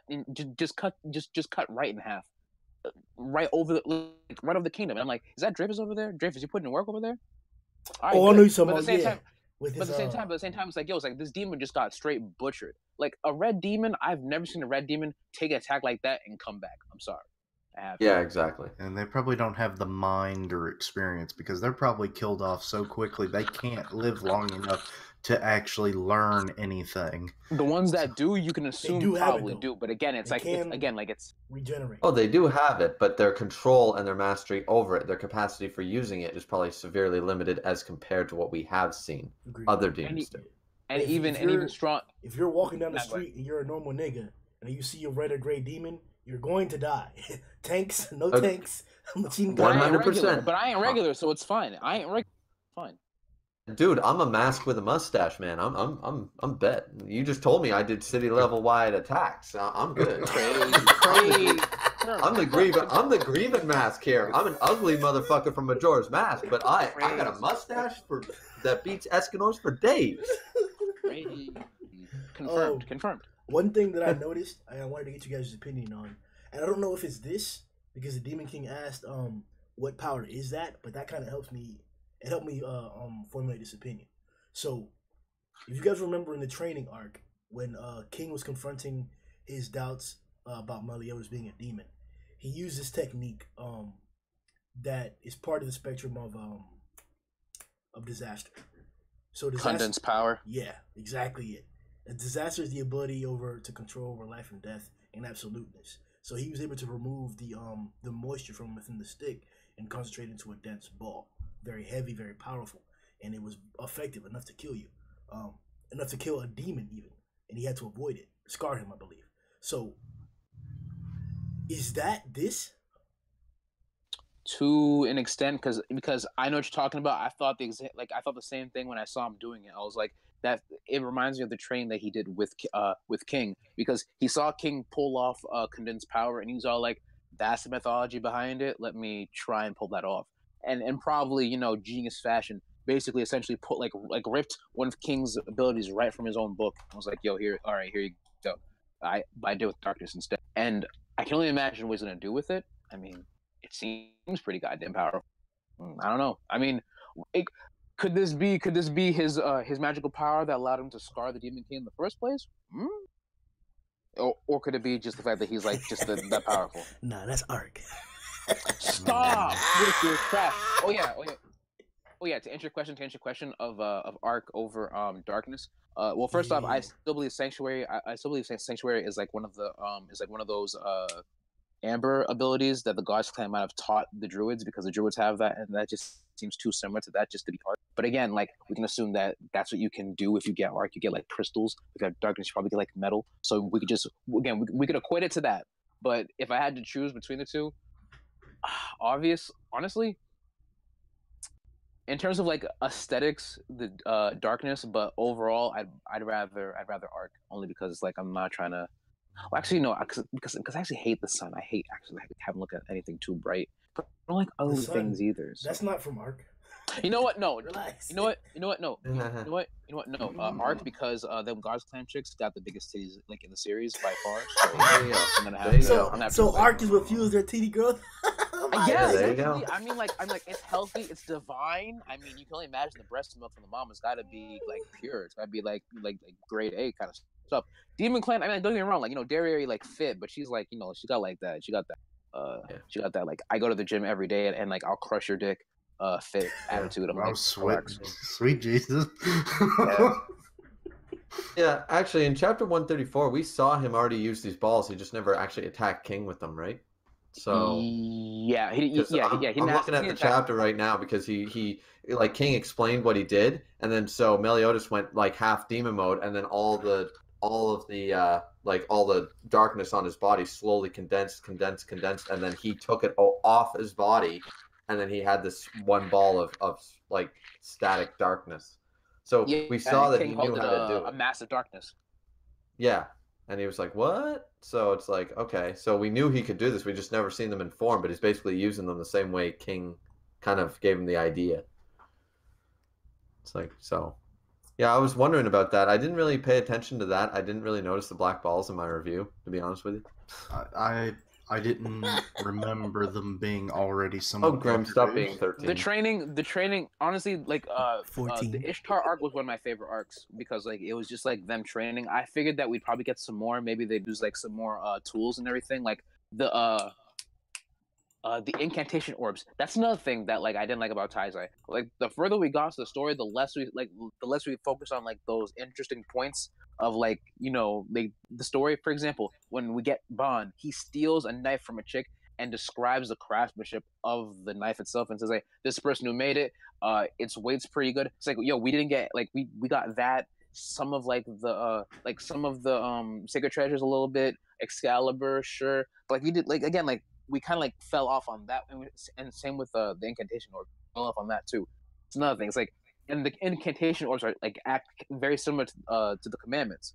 right in half, right over the kingdom. And I'm like, is that Dreyfus over there? Dreyfus, you putting in work over there? Right, I know you talking about, yeah. But at the same time, it's like, this demon just got straight butchered. Like a red demon, I've never seen a red demon take an attack like that and come back. I'm sorry. Yeah, exactly. And they probably don't have the mind or experience because they're probably killed off so quickly they can't live long enough to actually learn anything. The ones that do, you can assume probably do, but again, it's regenerate. Oh, they do have it, but their control and their mastery over it, their capacity for using it, is probably severely limited as compared to what we have seen other demons do. And even strong. If you're walking down the street and you're a normal nigga and you see a red or gray demon, you're going to die. Tanks, no tanks, machine gun. 100%. But I ain't regular, so it's fine. I ain't regular, fine. Dude, I'm a mask with a mustache, man. I'm bet. You just told me I did city level wide attacks. I'm good. I'm the Grievin mask here. I'm an ugly motherfucker from Majora's Mask, but I got a mustache that beats Escanor's for days. Confirmed. One thing that I noticed, and I wanted to get you guys' opinion on, and I don't know if it's this because the Demon King asked, what power is that? But that kind of helps me. It helped me formulate this opinion. So, if you guys remember in the training arc, when King was confronting his doubts about Meliodas being a demon, he used this technique that is part of the spectrum of disaster. So condensed power. Yeah, exactly it. A disaster is the ability to control over life and death and absoluteness. So he was able to remove the moisture from within the stick and concentrate into a dense ball. Very heavy, very powerful, and it was effective enough to kill you, enough to kill a demon even, and he had to avoid it, scar him, I believe. So, is that this? To an extent, because I know what you're talking about. I thought the same thing when I saw him doing it. I was like, that it reminds me of the train that he did with King, because he saw King pull off condensed power, and he's all like, "That's the methodology behind it. Let me try and pull that off." And probably, genius fashion, basically essentially put like ripped one of King's abilities right from his own book. I was like, yo, here you go. I did with darkness instead. And I can only imagine what he's gonna do with it. I mean, it seems pretty goddamn powerful. I don't know. I mean, could this be his magical power that allowed him to scar the Demon King in the first place? Or could it be just the fact that he's like just that powerful? Nah, that's Ark. Stop with your crap. Oh yeah. To answer your question of Arc over darkness. Well, first off, I still believe Sanctuary. I still believe Sanctuary is like one of those amber abilities that the Gods Clan might have taught the Druids, because the Druids have that, and that just seems too similar to that just to be Arc. But again, like, we can assume that that's what you can do if you get Arc. You get like crystals. If you have darkness, you probably get like metal. So we could equate it to that. But if I had to choose between the two, honestly, in terms of like aesthetics, the darkness, but overall, I'd rather Arc, only because it's like I'm not trying to Well, actually, no, because I actually hate the sun. I hate actually having look at anything too bright. But I don't like The ugly sun. things either. So. That's not from Arc. You know what? No. Relax. You know what? You know what? No. You know what? You know what? No. Arc because them God's Clan chicks got the biggest titties like in the series by far. So There you go. I'm gonna have There you to. go. I'm gonna have So to, Arc is what fuels their titty growth. yeah, there you exactly. go. I mean, like, it's healthy, it's divine. I mean, you can only imagine the breast milk from the mom has got to be like pure. It's got to be like grade A kind of stuff. Demon Clan. I mean, don't get me wrong. Like, you know, Dariary like fit, but she's like, you know, she got like that. She got that. She got that. Like, I go to the gym every day and like I'll crush your dick. Fit attitude. I'm like, sweet Jesus. Yeah, actually, in chapter 134, we saw him already use these balls. He just never actually attacked King with them, right? So yeah, I'm looking at the chapter right now because he like King explained what he did, and then so Meliodas went like half demon mode, and then all of the like all the darkness on his body slowly condensed, and then he took it off his body, and then he had this one ball of like static darkness. So we saw that he knew how to do it. A massive darkness. Yeah. And he was like, what? So it's like, okay. So we knew he could do this. We just never seen them in form, but he's basically using them the same way King kind of gave him the idea. It's like, so. Yeah, I was wondering about that. I didn't really pay attention to that. I didn't really notice the black balls in my review, to be honest with you. I didn't remember them being already somewhat. Oh, Grimm, stop being 13. The training, honestly, like 14. the Ishtar arc was one of my favorite arcs because like it was just like them training. I figured that we'd probably get some more. Maybe they'd use like some more tools and everything. Like the incantation orbs. That's another thing that like I didn't like about Taizai. Like the further we got to the story, the less we focus on like those interesting points of like, you know, like the story. For example, when we get Bond, he steals a knife from a chick and describes the craftsmanship of the knife itself and says like, this person who made it, its weight's pretty good. It's like, yo, we didn't get like we got that. Some of like the sacred treasures a little bit, Excalibur, sure. But like we did like again like we kind of like fell off on that, and same with the incantation orb, fell off on that too. It's another thing. It's like, and the incantation orbs are like act very similar to the commandments.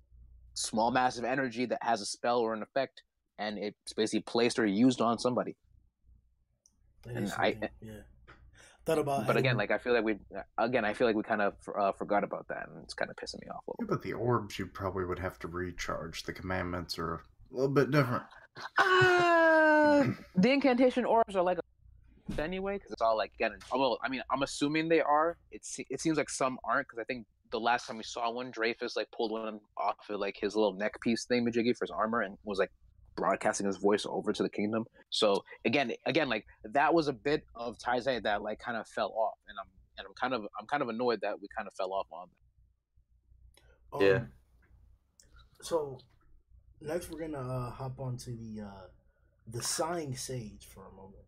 Small, massive energy that has a spell or an effect, and it's basically placed or used on somebody. And thought about. But again, like I feel like we kind of forgot about that, and it's kind of pissing me off a little bit. But the orbs, you probably would have to recharge. The commandments are a little bit different. The incantation orbs are like anyway, because it's all like again. Well, I mean, I'm assuming they are. It seems like some aren't, because I think the last time we saw one, Dreyfus like pulled one off of like his little neck piece thing, majiggy for his armor, and was like broadcasting his voice over to the kingdom. So again, like that was a bit of Taizai that like kind of fell off, and I'm kind of annoyed that we kind of fell off on that. Yeah. So next we're gonna hop onto the sighing sage for a moment.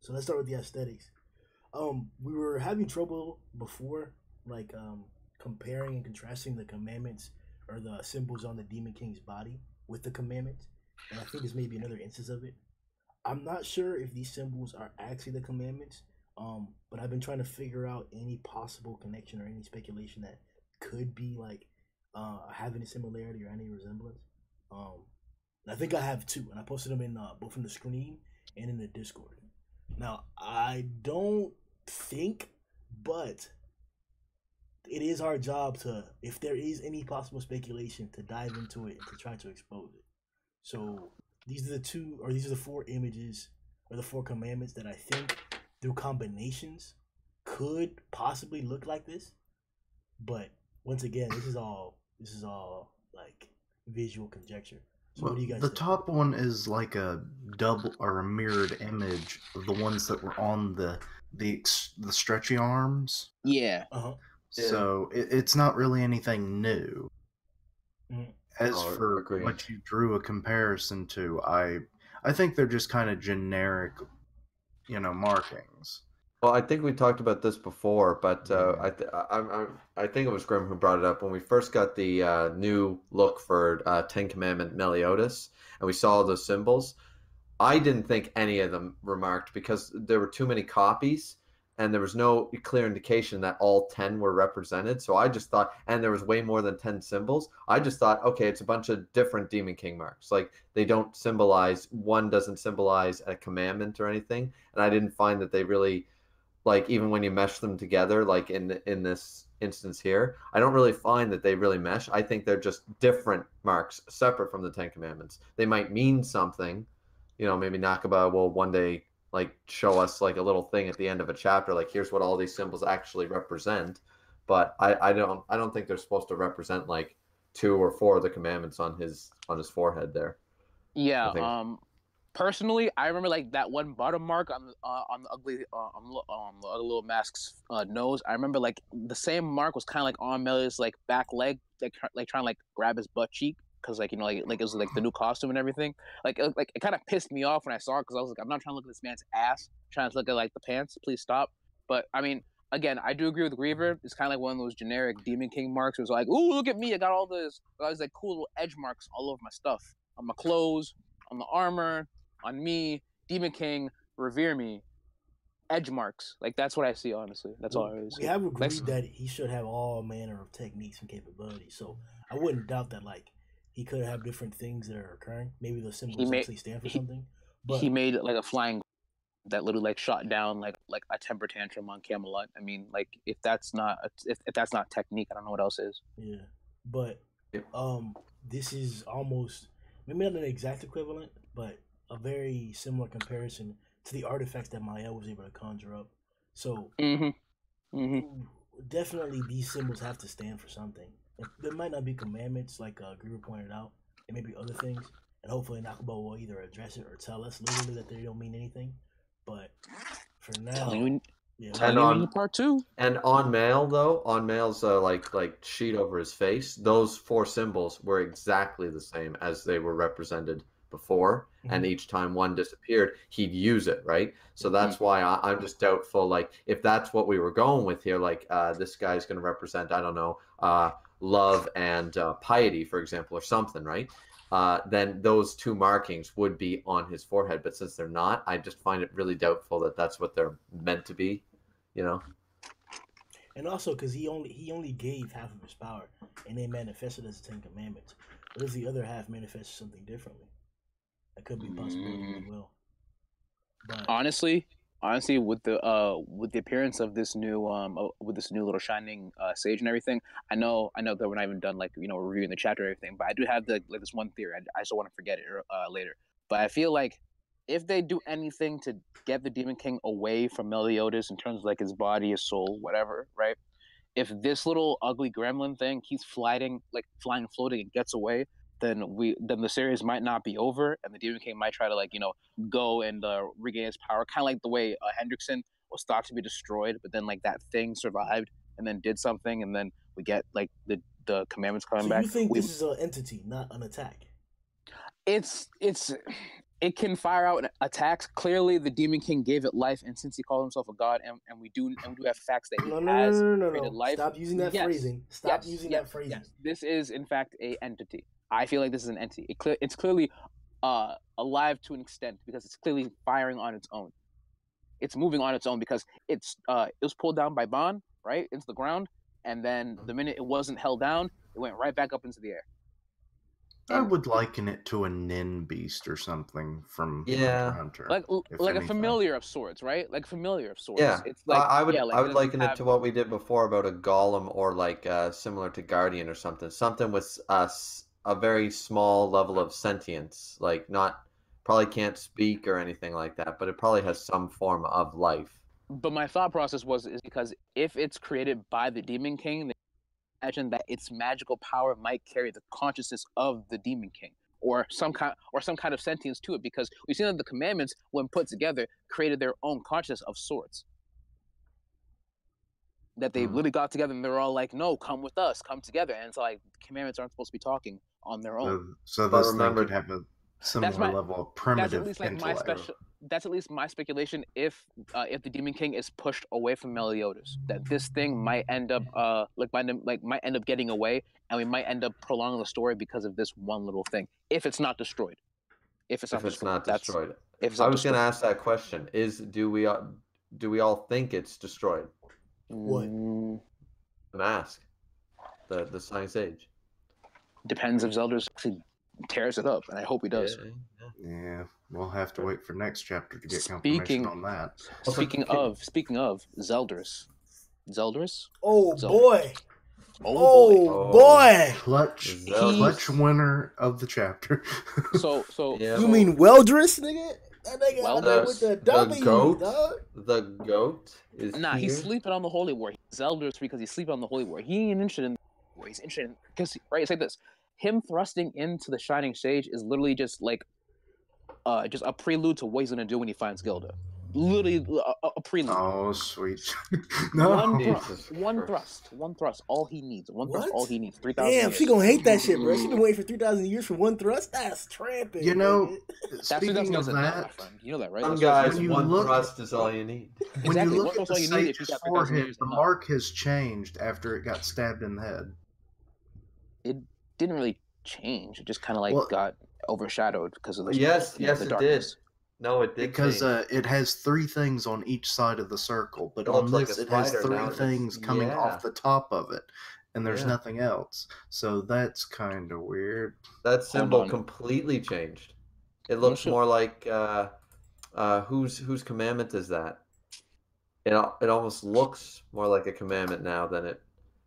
So let's start with the aesthetics. We were having trouble before, like comparing and contrasting the commandments or the symbols on the Demon King's body with the commandments, and I think this may be another instance of it. I'm not sure if these symbols are actually the commandments, but I've been trying to figure out any possible connection or any speculation that could be like having a similarity or any resemblance. I think I have two, and I posted them in both in the screen and in the Discord. Now I don't think, but it is our job to, if there is any possible speculation, to dive into it and to try to expose it. So these are the four images or the four commandments that I think through combinations could possibly look like this. But once again, this is all like visual conjecture. So what do you guys think? Top one is like a double or a mirrored image of the ones that were on the stretchy arms. Yeah. So it's not really anything new. Mm-hmm. As for what you drew a comparison to, I think they're just kind of generic, markings. Well, I think we talked about this before, but I think it was Grimm who brought it up when we first got the new look for Ten Commandment Meliodas, and we saw those symbols. I didn't think any of them were marked because there were too many copies, and there was no clear indication that all 10 were represented. So I just thought, and there was way more than 10 symbols. I just thought, okay, it's a bunch of different Demon King marks. Like they don't symbolize, one doesn't symbolize a commandment or anything. And I didn't find that they really, like, even when you mesh them together, like in this instance here, I don't really find that they really mesh. I think they're just different marks, separate from the 10 commandments. They might mean something, maybe Nakaba will one day like show us like a little thing at the end of a chapter, like here's what all these symbols actually represent. But I don't think they're supposed to represent like 2 or 4 of the commandments on his forehead there. Yeah. Personally, I remember like that one bottom mark on the ugly on the little mask's nose. I remember like the same mark was kind of like on Meliodas' like back leg, like trying to like grab his butt cheek, because like like it was like the new costume and everything. Like it kind of pissed me off when I saw it, because I was like, I'm not trying to look at this man's ass, I'm trying to look at like the pants. Please stop. But I mean, again, I do agree with Griever. It's kind of like one of those generic Demon King marks. It was like, ooh, look at me, I got all this. I was like cool little edge marks all over my stuff, on my clothes, on the armor, on me. Demon King, revere me. Edge marks. Like that's what I see, honestly. That's all I really see. We have agreed that he should have all manner of techniques and capabilities. So I wouldn't doubt that like he could have different things that are occurring. Maybe the symbols actually stand for something. But he made like a flying that literally like shot down like a temper tantrum on Camelot. I mean, like if that's not if that's not technique, I don't know what else is. Yeah. But this is almost maybe not an exact equivalent, but a very similar comparison to the artifacts that Mael was able to conjure up. So definitely these symbols have to stand for something. There might not be commandments like Griever pointed out. It may be other things, and hopefully Nakaba will either address it or tell us literally that they don't mean anything. But for now, telling you part 2. And on Mael's like sheet over his face, those 4 symbols were exactly the same as they were represented before, and each time one disappeared, he'd use it, right? So that's why I'm just doubtful, like if that's what we were going with here, like this guy's going to represent, I don't know, love and piety, for example, or something, right? Then those 2 markings would be on his forehead, but since they're not, I just find it really doubtful that that's what they're meant to be, And also because he only gave half of his power, and they manifested as the 10 commandments. What if the other half manifests something differently? That could be a possibility as well. But honestly, with the appearance of this new with this new little shining sage and everything, I know that we're not even done like reviewing the chapter and everything, but I do have this one theory. I just don't want to forget it later. But I feel like if they do anything to get the Demon King away from Meliodas in terms of like his body, his soul, whatever, right? If this little ugly gremlin thing keeps flying and floating and gets away, then the series might not be over, and the Demon King might try to like go and regain his power, kind of like the way Hendrickson was thought to be destroyed, but then like that thing survived and then did something, and then we get like the commandments coming back. So you think this is an entity, not an attack? It can fire out attacks. Clearly, the Demon King gave it life, and since he called himself a god, and we do have facts that he has created life. Stop using that phrasing. Stop using that phrasing. Yes. This is in fact a entity. I feel like this is an entity. It's clearly alive to an extent, because it's clearly firing on its own. It's moving on its own because it was pulled down by Bon, right, into the ground, and then the minute it wasn't held down, it went right back up into the air. I would liken it to a Nin beast or something from Hunter. Like a familiar of sorts, right? Like a familiar of sorts. Yeah, it's like I would liken it to what we did before about a golem, or like similar to Guardian or something with a very small level of sentience, like probably can't speak or anything like that, but it probably has some form of life. But my thought process is because if it's created by the Demon King, imagine that its magical power might carry the consciousness of the Demon King, or some kind of sentience to it, because we've seen that the commandments, when put together, created their own consciousness of sorts. That they literally got together and they're all like, "No, come with us, come together." And it's like commandments aren't supposed to be talking on their own. So this thing could have a similar level of primitive intellect. That's at least my speculation. If the Demon King is pushed away from Meliodas, that this thing might end up might end up getting away, and we might end up prolonging the story because of this one little thing. If it's not destroyed. I was going to ask that question. do we all think it's destroyed? What? The mask, the Science Age. Depends if Zelda actually tears it up, and I hope he does. Yeah, we'll have to wait for next chapter to get confirmation on that. Speaking of Zeldris. Oh Zelda. boy! Oh boy! Clutch winner of the chapter. So you mean Weldris, nigga? That nigga out there with the W, goat, dog. The goat is here. He's sleeping on the Holy War. He's Zeldris because he's sleeping on the Holy War. He ain't interested in the war. He's interested in, because right, it's like this. Him thrusting into the Shining Sage is literally just like just a prelude to what he's gonna do when he finds Gilda. Literally a prelude. Oh, sweet. No. One thrust. All he needs. What? All he needs. 3,000 Damn, years. she gonna hate that shit, bro. She been waiting for 3,000 years for one thrust. That's tramping. You know, That's speaking of that, you know that, right? Some guys, one thrust is all you need. When you look at the Sage's forehead, the mark has changed after it got stabbed in the head. It didn't really change. It just kind of got overshadowed because of the yes, the it darkness. did. No, it did because it has 3 things on each side of the circle, but on this it has 3 things coming off the top of it, and there's nothing else. So that's kind of weird. That symbol completely changed. It looks more like whose commandment is that? It almost looks more like a commandment now than it.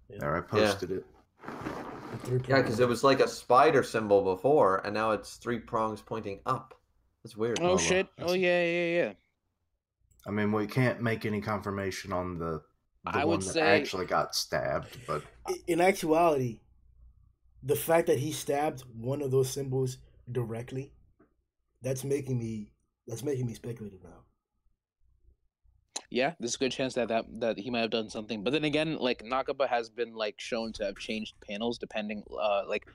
There, I posted it. Yeah, because it was like a spider symbol before, and now it's 3 prongs pointing up. That's weird. Oh shit! Oh yeah. I mean, we can't make any confirmation on the one that actually got stabbed, but in actuality, the fact that he stabbed one of those symbols directly, that's making me speculative now. Yeah, there's a good chance that he might have done something. But then again, like Nakaba has been shown to have changed panels depending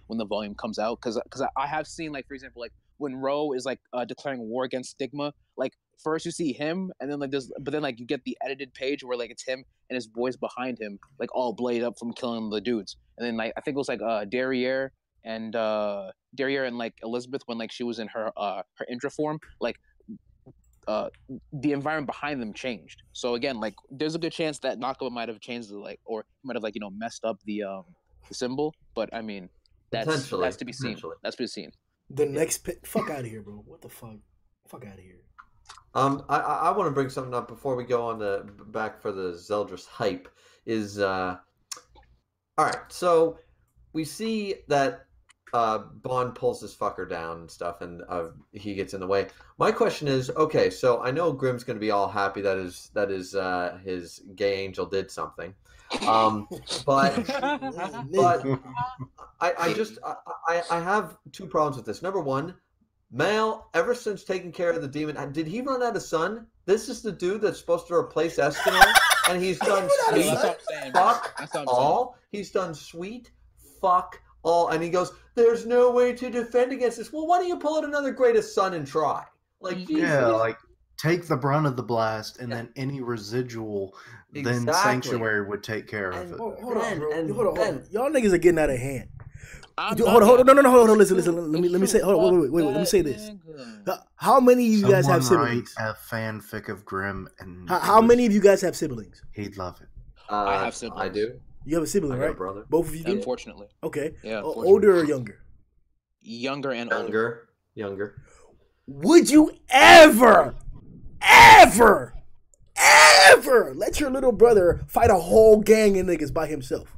when the volume comes out. Because I have seen for example when Ro is declaring war against Stigma, first you see him and then but then you get the edited page where it's him and his boys behind him all bladed up from killing the dudes. And then I think it was Derriere and Elizabeth when she was in her Indra form, the environment behind them changed. So again, there's a good chance that Nakaba might have changed or might have messed up the symbol. But I mean, that's to be seen. That's to be seen. The next fuck out of here, bro. What the fuck? Fuck out of here. I want to bring something up before we go on back for the Zeldris hype. Is all right. So we see that Bond pulls this fucker down and stuff, and he gets in the way. My question is, okay, so I know Grimm's going to be all happy that his gay angel did something, but I have 2 problems with this. Number one, Mal, ever since taking care of the demon, did he run out of sun? This is the dude that's supposed to replace Eskimo, and he's done sweet. Fuck all. He's done sweet. Fuck all. And he goes, there's no way to defend against this. Well, why don't you pull out another Greatest Son and try? Take the brunt of the blast, and then any residual, then Sanctuary would take care of it. Hold on. Y'all niggas are getting out of hand. Hold on. No. Hold on. Listen. Let me say. Hold on. Wait. Let me say this. How many of you guys have siblings? Write a fanfic of Grimm, and how many of you guys have siblings? He'd love it. I have siblings. I do. You have a sibling, right? Brother. Both of you do? Unfortunately. Okay. Yeah. Older or younger? Younger and older. Younger. Would you ever let your little brother fight a whole gang of niggas by himself?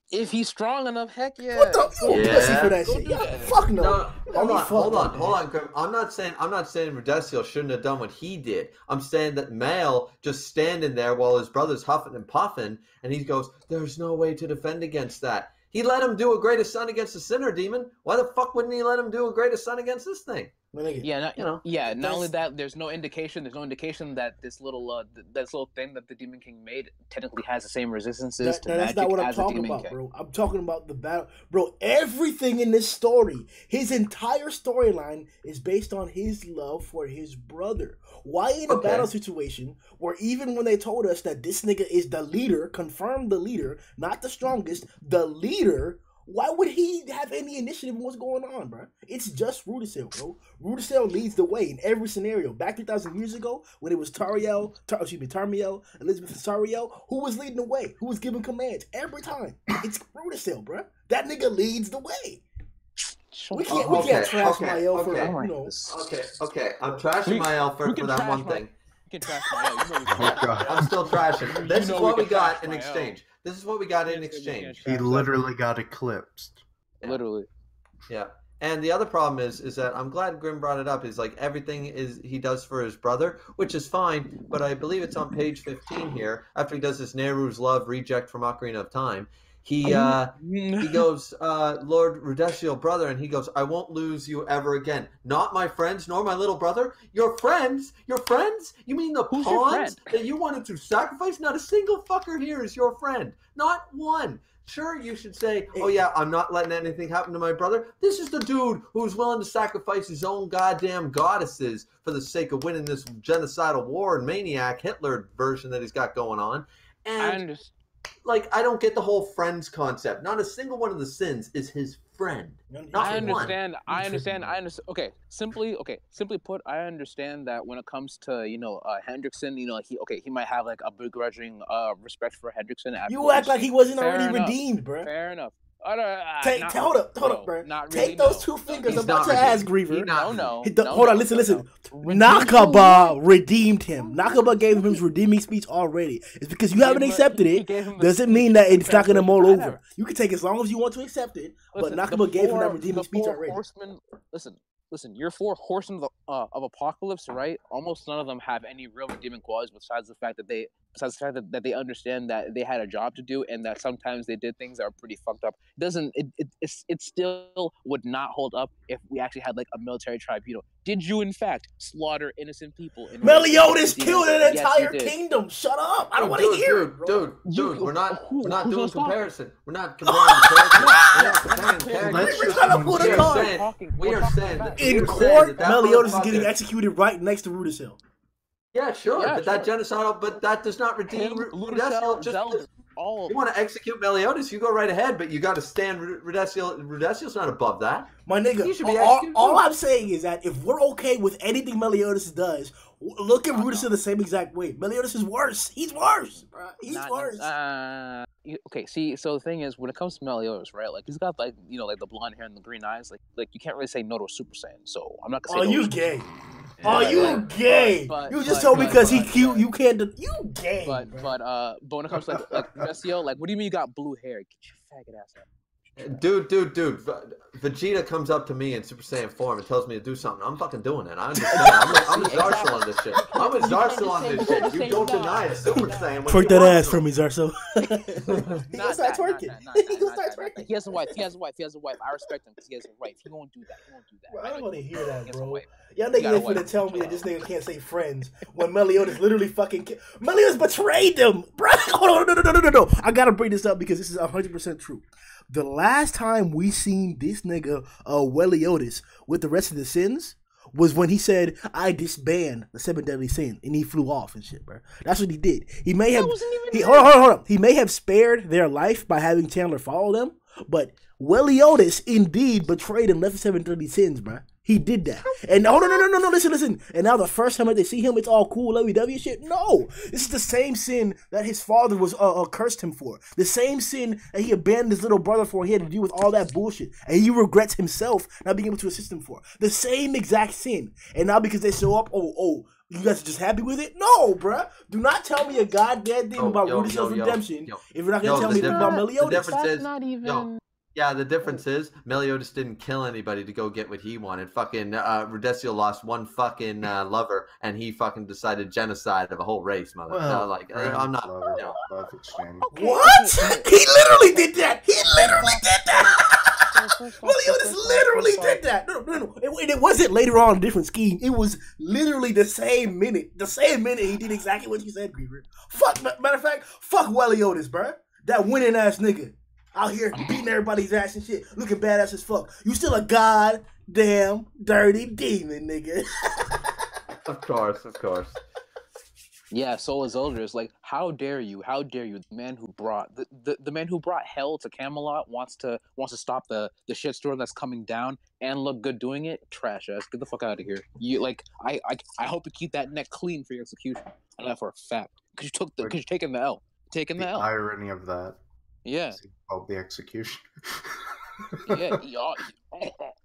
If he's strong enough, heck yeah. What the pussy for that shit? Fuck no. Hold on, Grimm. I'm not saying Radestiel shouldn't have done what he did. I'm saying that Mal just standing there while his brother's huffing and puffing, and he goes, "There's no way to defend against that." He let him do a Greatest Son against the Sinner Demon. Why the fuck wouldn't he let him do a Greatest Son against this thing? Yeah, not only that, there's no indication that this little thing that the Demon King made technically has the same resistances to magic. That's not what I'm talking about, bro. I'm talking about the battle, bro. Everything in this story, his entire storyline is based on his love for his brother. Why in a battle situation where even when they told us that this nigga is the leader, confirmed the leader, not the strongest, the leader, Why would he have any initiative in what's going on, bro? It's just Rudisill, bro. Rudisill leads the way in every scenario. Back 3,000 years ago, when it was Tarmiel, Elizabeth and Sariel, who was leading the way? Who was giving commands? Every time. It's Rudisill, bro. That nigga leads the way. We can't trash Mael for, you know. Okay. I'm trashing Mael for that one thing. You can trash Mael. I'm still trashing. This is what we got in exchange. He literally got eclipsed. Yeah. Literally. Yeah. And the other problem is that I'm glad Grimm brought it up. Is like everything he does for his brother, which is fine. But I believe it's on page 15 here. After he does this Nehru's Love reject from Ocarina of Time, he goes, Lord Rudesiel, brother, and he goes, I won't lose you ever again. Not my friends, nor my little brother. Your friends? Your friends? You mean the pawns that you wanted to sacrifice? Not a single fucker here is your friend. Not one. Sure, you should say, oh yeah, I'm not letting anything happen to my brother. This is the dude who's willing to sacrifice his own goddamn goddesses for the sake of winning this genocidal war and maniac Hitler version that he's got going on. And I understand. Like, I don't get the whole friends concept. Not a single one of the sins is his friend. I understand. Okay, simply put, I understand that when it comes to Hendrickson, he might have like a begrudging respect for Hendrickson. You act like he wasn't already redeemed, bro. Fair enough. Hold up, bro. Really, Take those two fingers about your ass, Griever. No. Hold on, listen. Nakaba redeemed him. Nakaba gave him his redeeming speech already. It's because you haven't accepted it. Doesn't mean that it's not going to mull over. You can take as long as you want to accept it, but Nakaba gave him that redeeming speech already. Listen, your four horsemen of apocalypse, right? Almost none of them have any real redeeming qualities besides the fact that they understand that they had a job to do and that sometimes they did things that are pretty fucked up. It still would not hold up if we actually had like a military tribunal. Did you in fact slaughter innocent people? Meliodas killed an entire kingdom. Shut up! I don't want to hear it, bro. Dude, we're not doing comparison. We're not comparing characters. We are saying that in court, Meliodas is getting executed right next to Rudisill. Yeah, sure, but that genocidal, but that does not redeem Rudisill. You want to execute Meliodas, you go right ahead, but you got to stand Rudisill. Rudisill's not above that. My nigga, all I'm saying is that if we're okay with anything Meliodas does, look at Rudisill the same exact way. Meliodas is worse. He's worse, bro. He's worse. Okay, see, so the thing is, when it comes to Meliodas, right? Like he's got like the blonde hair and the green eyes. Like you can't really say no to a Super Saiyan. So I'm not gonna say. Oh, you gay. Oh, you gay! You just told me because he cute. You can't. You gay. But when it comes to like Rudisill, like what do you mean you got blue hair? Get your faggot ass out. Dude. Vegeta comes up to me in Super Saiyan form and tells me to do something. I'm fucking doing it. I understand. I'm a Zarsil on this shit. I'm a Zarsil on this shit. You don't deny it. Super Saiyan. Twerk that ass for me, Zarsil. He gonna start twerking. He has a wife. I respect him because he has a wife. He won't do that. Bro, I don't want to hear that, bro. Y'all niggas ain't finna tell me that this nigga can't say friends when Meliodas literally fucking Meliodas betrayed them, bro. Hold on, no. I gotta bring this up because this is 100% true. The last time we seen this nigga Meliodas with the rest of the sins was when he said, I disband the 7 deadly sins, and he flew off and shit, bro. That's what he did. He may have hold on. He may have spared their life by having Chandler follow them, but Meliodas indeed betrayed and left the 7 deadly sins, bro. He did that. And no, listen. And now the first time that they see him, it's all cool, lovey-dovey shit. No. This is the same sin that his father was cursed him for. The same sin that he abandoned his little brother for. He had to deal with all that bullshit. And he regrets himself not being able to assist him for. The same exact sin. And now because they show up, you guys are just happy with it? No, bruh. Do not tell me a goddamn thing about Rudisill's redemption if you're not going to tell me about Meliodas. That's not even... Yeah, the difference is Meliodas didn't kill anybody to go get what he wanted. Fucking Rudisill lost one fucking lover, and he fucking decided genocide of a whole race, mother. Well, I'm not. What? He literally did that. Meliodas literally did that. No. It wasn't later on a different scheme. It was literally the same minute. He did exactly what you said, Griever. Matter of fact, fuck Meliodas, bro. That winning ass nigga. Out here beating everybody's ass and shit, looking badass as fuck. You still a goddamn dirty demon, nigga. Of course. Yeah, Soul is Eldris. Like, how dare you? How dare you? The man who brought the man who brought hell to Camelot wants to stop the shitstorm that's coming down and look good doing it. Trash ass. Get the fuck out of here. You like I hope you keep that neck clean for your execution. I know that for a fact. Because you're taking the L. Taking the L. Irony of that. Yeah. Called the execution. Yeah, you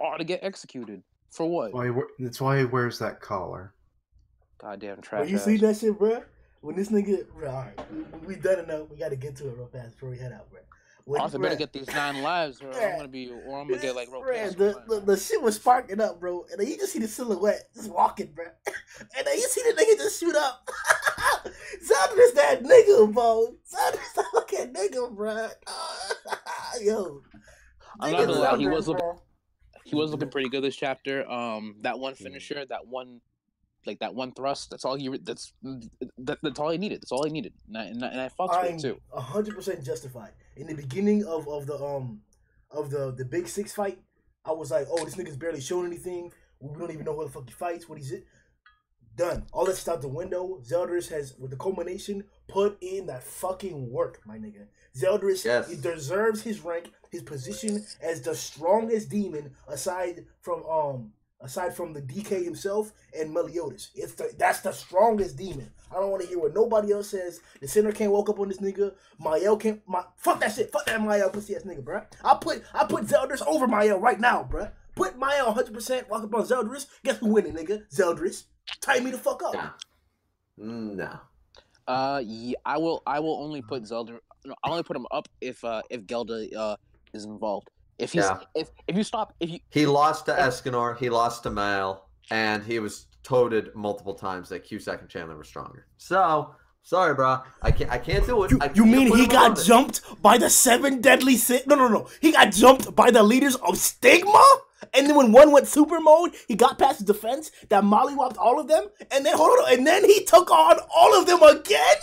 ought to get executed. For what? That's why he wears that collar. Goddamn trash. Bro, you see that shit, bro? When this nigga, bro, all right, we done enough. We got to get to it real fast before we head out, bro. Arthur better get these 9 lives, or I'm gonna get like real pissed. The shit was sparking up, bro, and then you just see the silhouette just walking, bro, and then you see the nigga just shoot up. Zelda's that nigga, bro. Zelda's that fucking nigga, bro. Yo, I'm not gonna lie, he was looking pretty good this chapter. That one finisher, that one thrust. That's all he needed. That's all he needed. That's all he needed. And I fucked with it too. 100% justified. In the beginning of the big 6 fight, I was like, oh, this nigga's barely showing anything. We don't even know who the fuck he fights. What is it? Done. All that's out the window. Zeldris has, with the culmination, put in that fucking work, my nigga. Zeldris, he deserves his rank, his position as the strongest demon aside from the DK himself and Meliodas. That's the strongest demon. I don't want to hear what nobody else says. The center can't walk up on this nigga. Mael can't. Fuck that shit. Fuck that Mael pussy ass nigga, bruh. I put Zeldris over Mael right now, bruh. Put Mael 100%. Walk up on Zeldris. Guess who winning, nigga? Zeldris. Tie me the fuck up. No. Yeah, I will only put Zelda. No, I'll only put him up if Gelda is involved. If he lost to Escanor, he lost to Mal, and he was toted multiple times that Cusack and Chandler were stronger. So sorry, bro, I can't do it. You mean he got jumped by the 7 deadly sin? No. He got jumped by the leaders of Stigma, and then when one went super mode, he got past his defense that mollywopped all of them, and then he took on all of them again.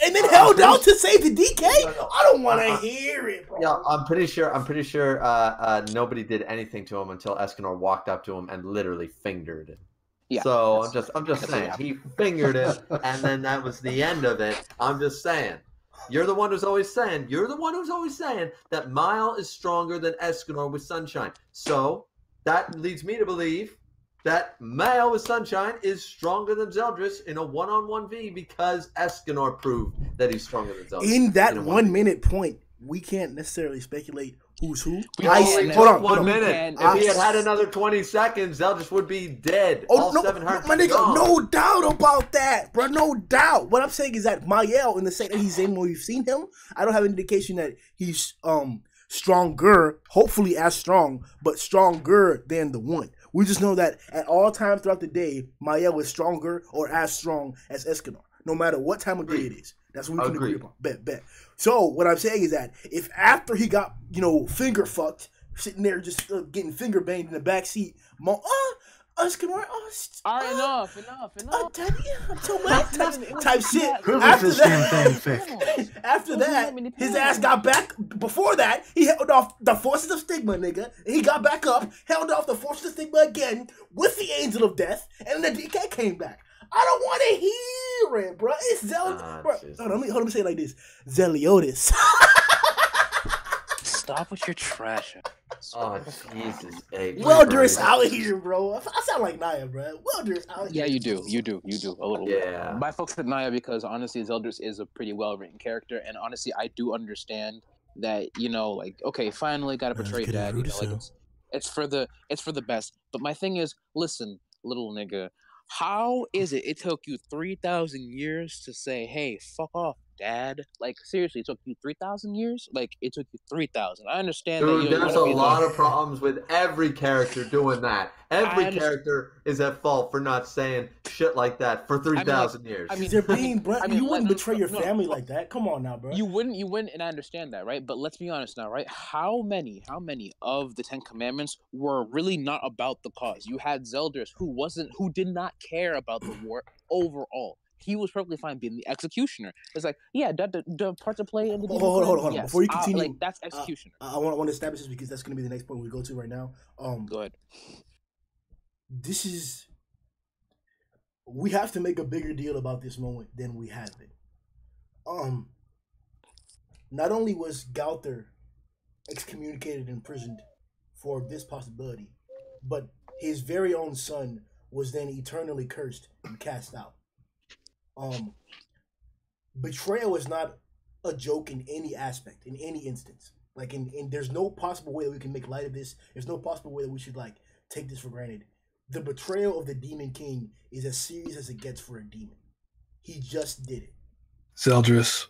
And then held out to save the DK? I don't want to hear it, bro. Yeah, I'm pretty sure nobody did anything to him until Escanor walked up to him and literally fingered him. Yeah. So I'm just saying, he fingered him, and then that was the end of it. I'm just saying. You're the one who's always saying that Mile is stronger than Escanor with Sunshine. So that leads me to believe that Mael with Sunshine is stronger than Zeldris in a 1-on-1v because Escanor proved that he's stronger than Zeldris. In that 1 minute point, we can't necessarily speculate who's who. Hold on. 1 minute. If he had another 20 seconds, Zeldris would be dead. Oh, no, 700 my nigga, no doubt about that, bro. No doubt. What I'm saying is that Mael, in the state that he's in where we've seen him, I don't have any indication that he's stronger, hopefully as strong, but stronger than the one. We just know that at all times throughout the day, Mael is stronger or as strong as Escanor, no matter what time of day it is. That's what we can agree upon. Bet. So what I'm saying is that if after he got, finger fucked, sitting there just getting finger banged in the back seat, Escanor, enough. Type shit. After that, his ass got back. Before that, he held off the forces of Stigma, nigga. And he got back up, held off the forces of Stigma again with the Angel of Death, and then the DK came back. I don't want to hear it, bro. It's Zeliotis. Hold on, let me say it like this. Zeliotis. Stop with your trash. Oh, Jesus. Hey, Wilderness out here, bro. I sound like Naya, bro. Wilderness out here. Yeah, you do. A little bit. My folks at Naya because, honestly, Zeldris is a pretty well-written character. And, honestly, I do understand that, okay, finally got to portray Dad. It's for the best. But my thing is, listen, little nigga, how is it took you 3,000 years to say, hey, fuck off, Dad? Like, seriously, it took you 3,000 years? Like, it took you 3,000. I understand that. Dude, there's a lot of problems with every character doing that. Every character is at fault for not saying shit like that for 3,000 years. They're being you wouldn't betray your family like that. Come on now, bro. You wouldn't, and I understand that, right? But let's be honest now, right? How many of the 10 Commandments were really not about the cause? You had Zeldris, who did not care about the war overall. He was perfectly fine being the executioner. It's like, yeah, the part to play in the hold on. Yes, before you continue, that's executioner. I want to establish this because that's going to be the next point we go to right now. Go ahead. This is we have to make a bigger deal about this moment than we have been. Not only was Gauther excommunicated and imprisoned for this possibility, but his very own son was then eternally cursed and cast out. Betrayal is not a joke in any aspect, in any instance. Like, in there's no possible way that we can make light of this. There's no possible way that we should, like, take this for granted. The betrayal of the Demon King is as serious as it gets for a demon. He just did it. Zeldris.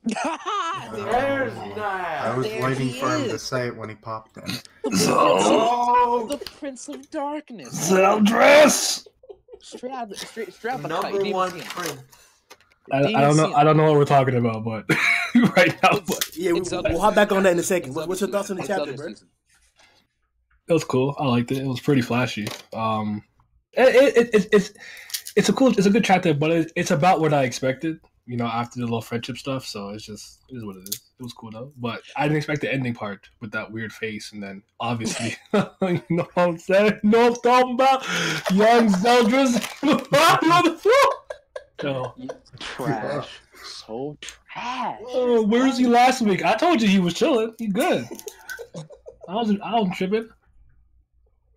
There's I was waiting for him to say it when he popped in. The Prince of Darkness. Zeldris. Strap number one prince. I don't know what we're talking about, but right now. But Yeah, we'll hop back on that in a second. What's your thoughts on the chapter, bro? it was cool. I liked it. It was pretty flashy. It's a good chapter, but it's about what I expected. You know, after the little friendship stuff. So it is what it is. It was cool though, but I didn't expect the ending part with that weird face, and then obviously, you know what I'm saying? You know what I'm talking about? Young Zeldris. So, Trash. So trash. oh, where was he last week? I told you he was chilling. He good. I wasn't tripping.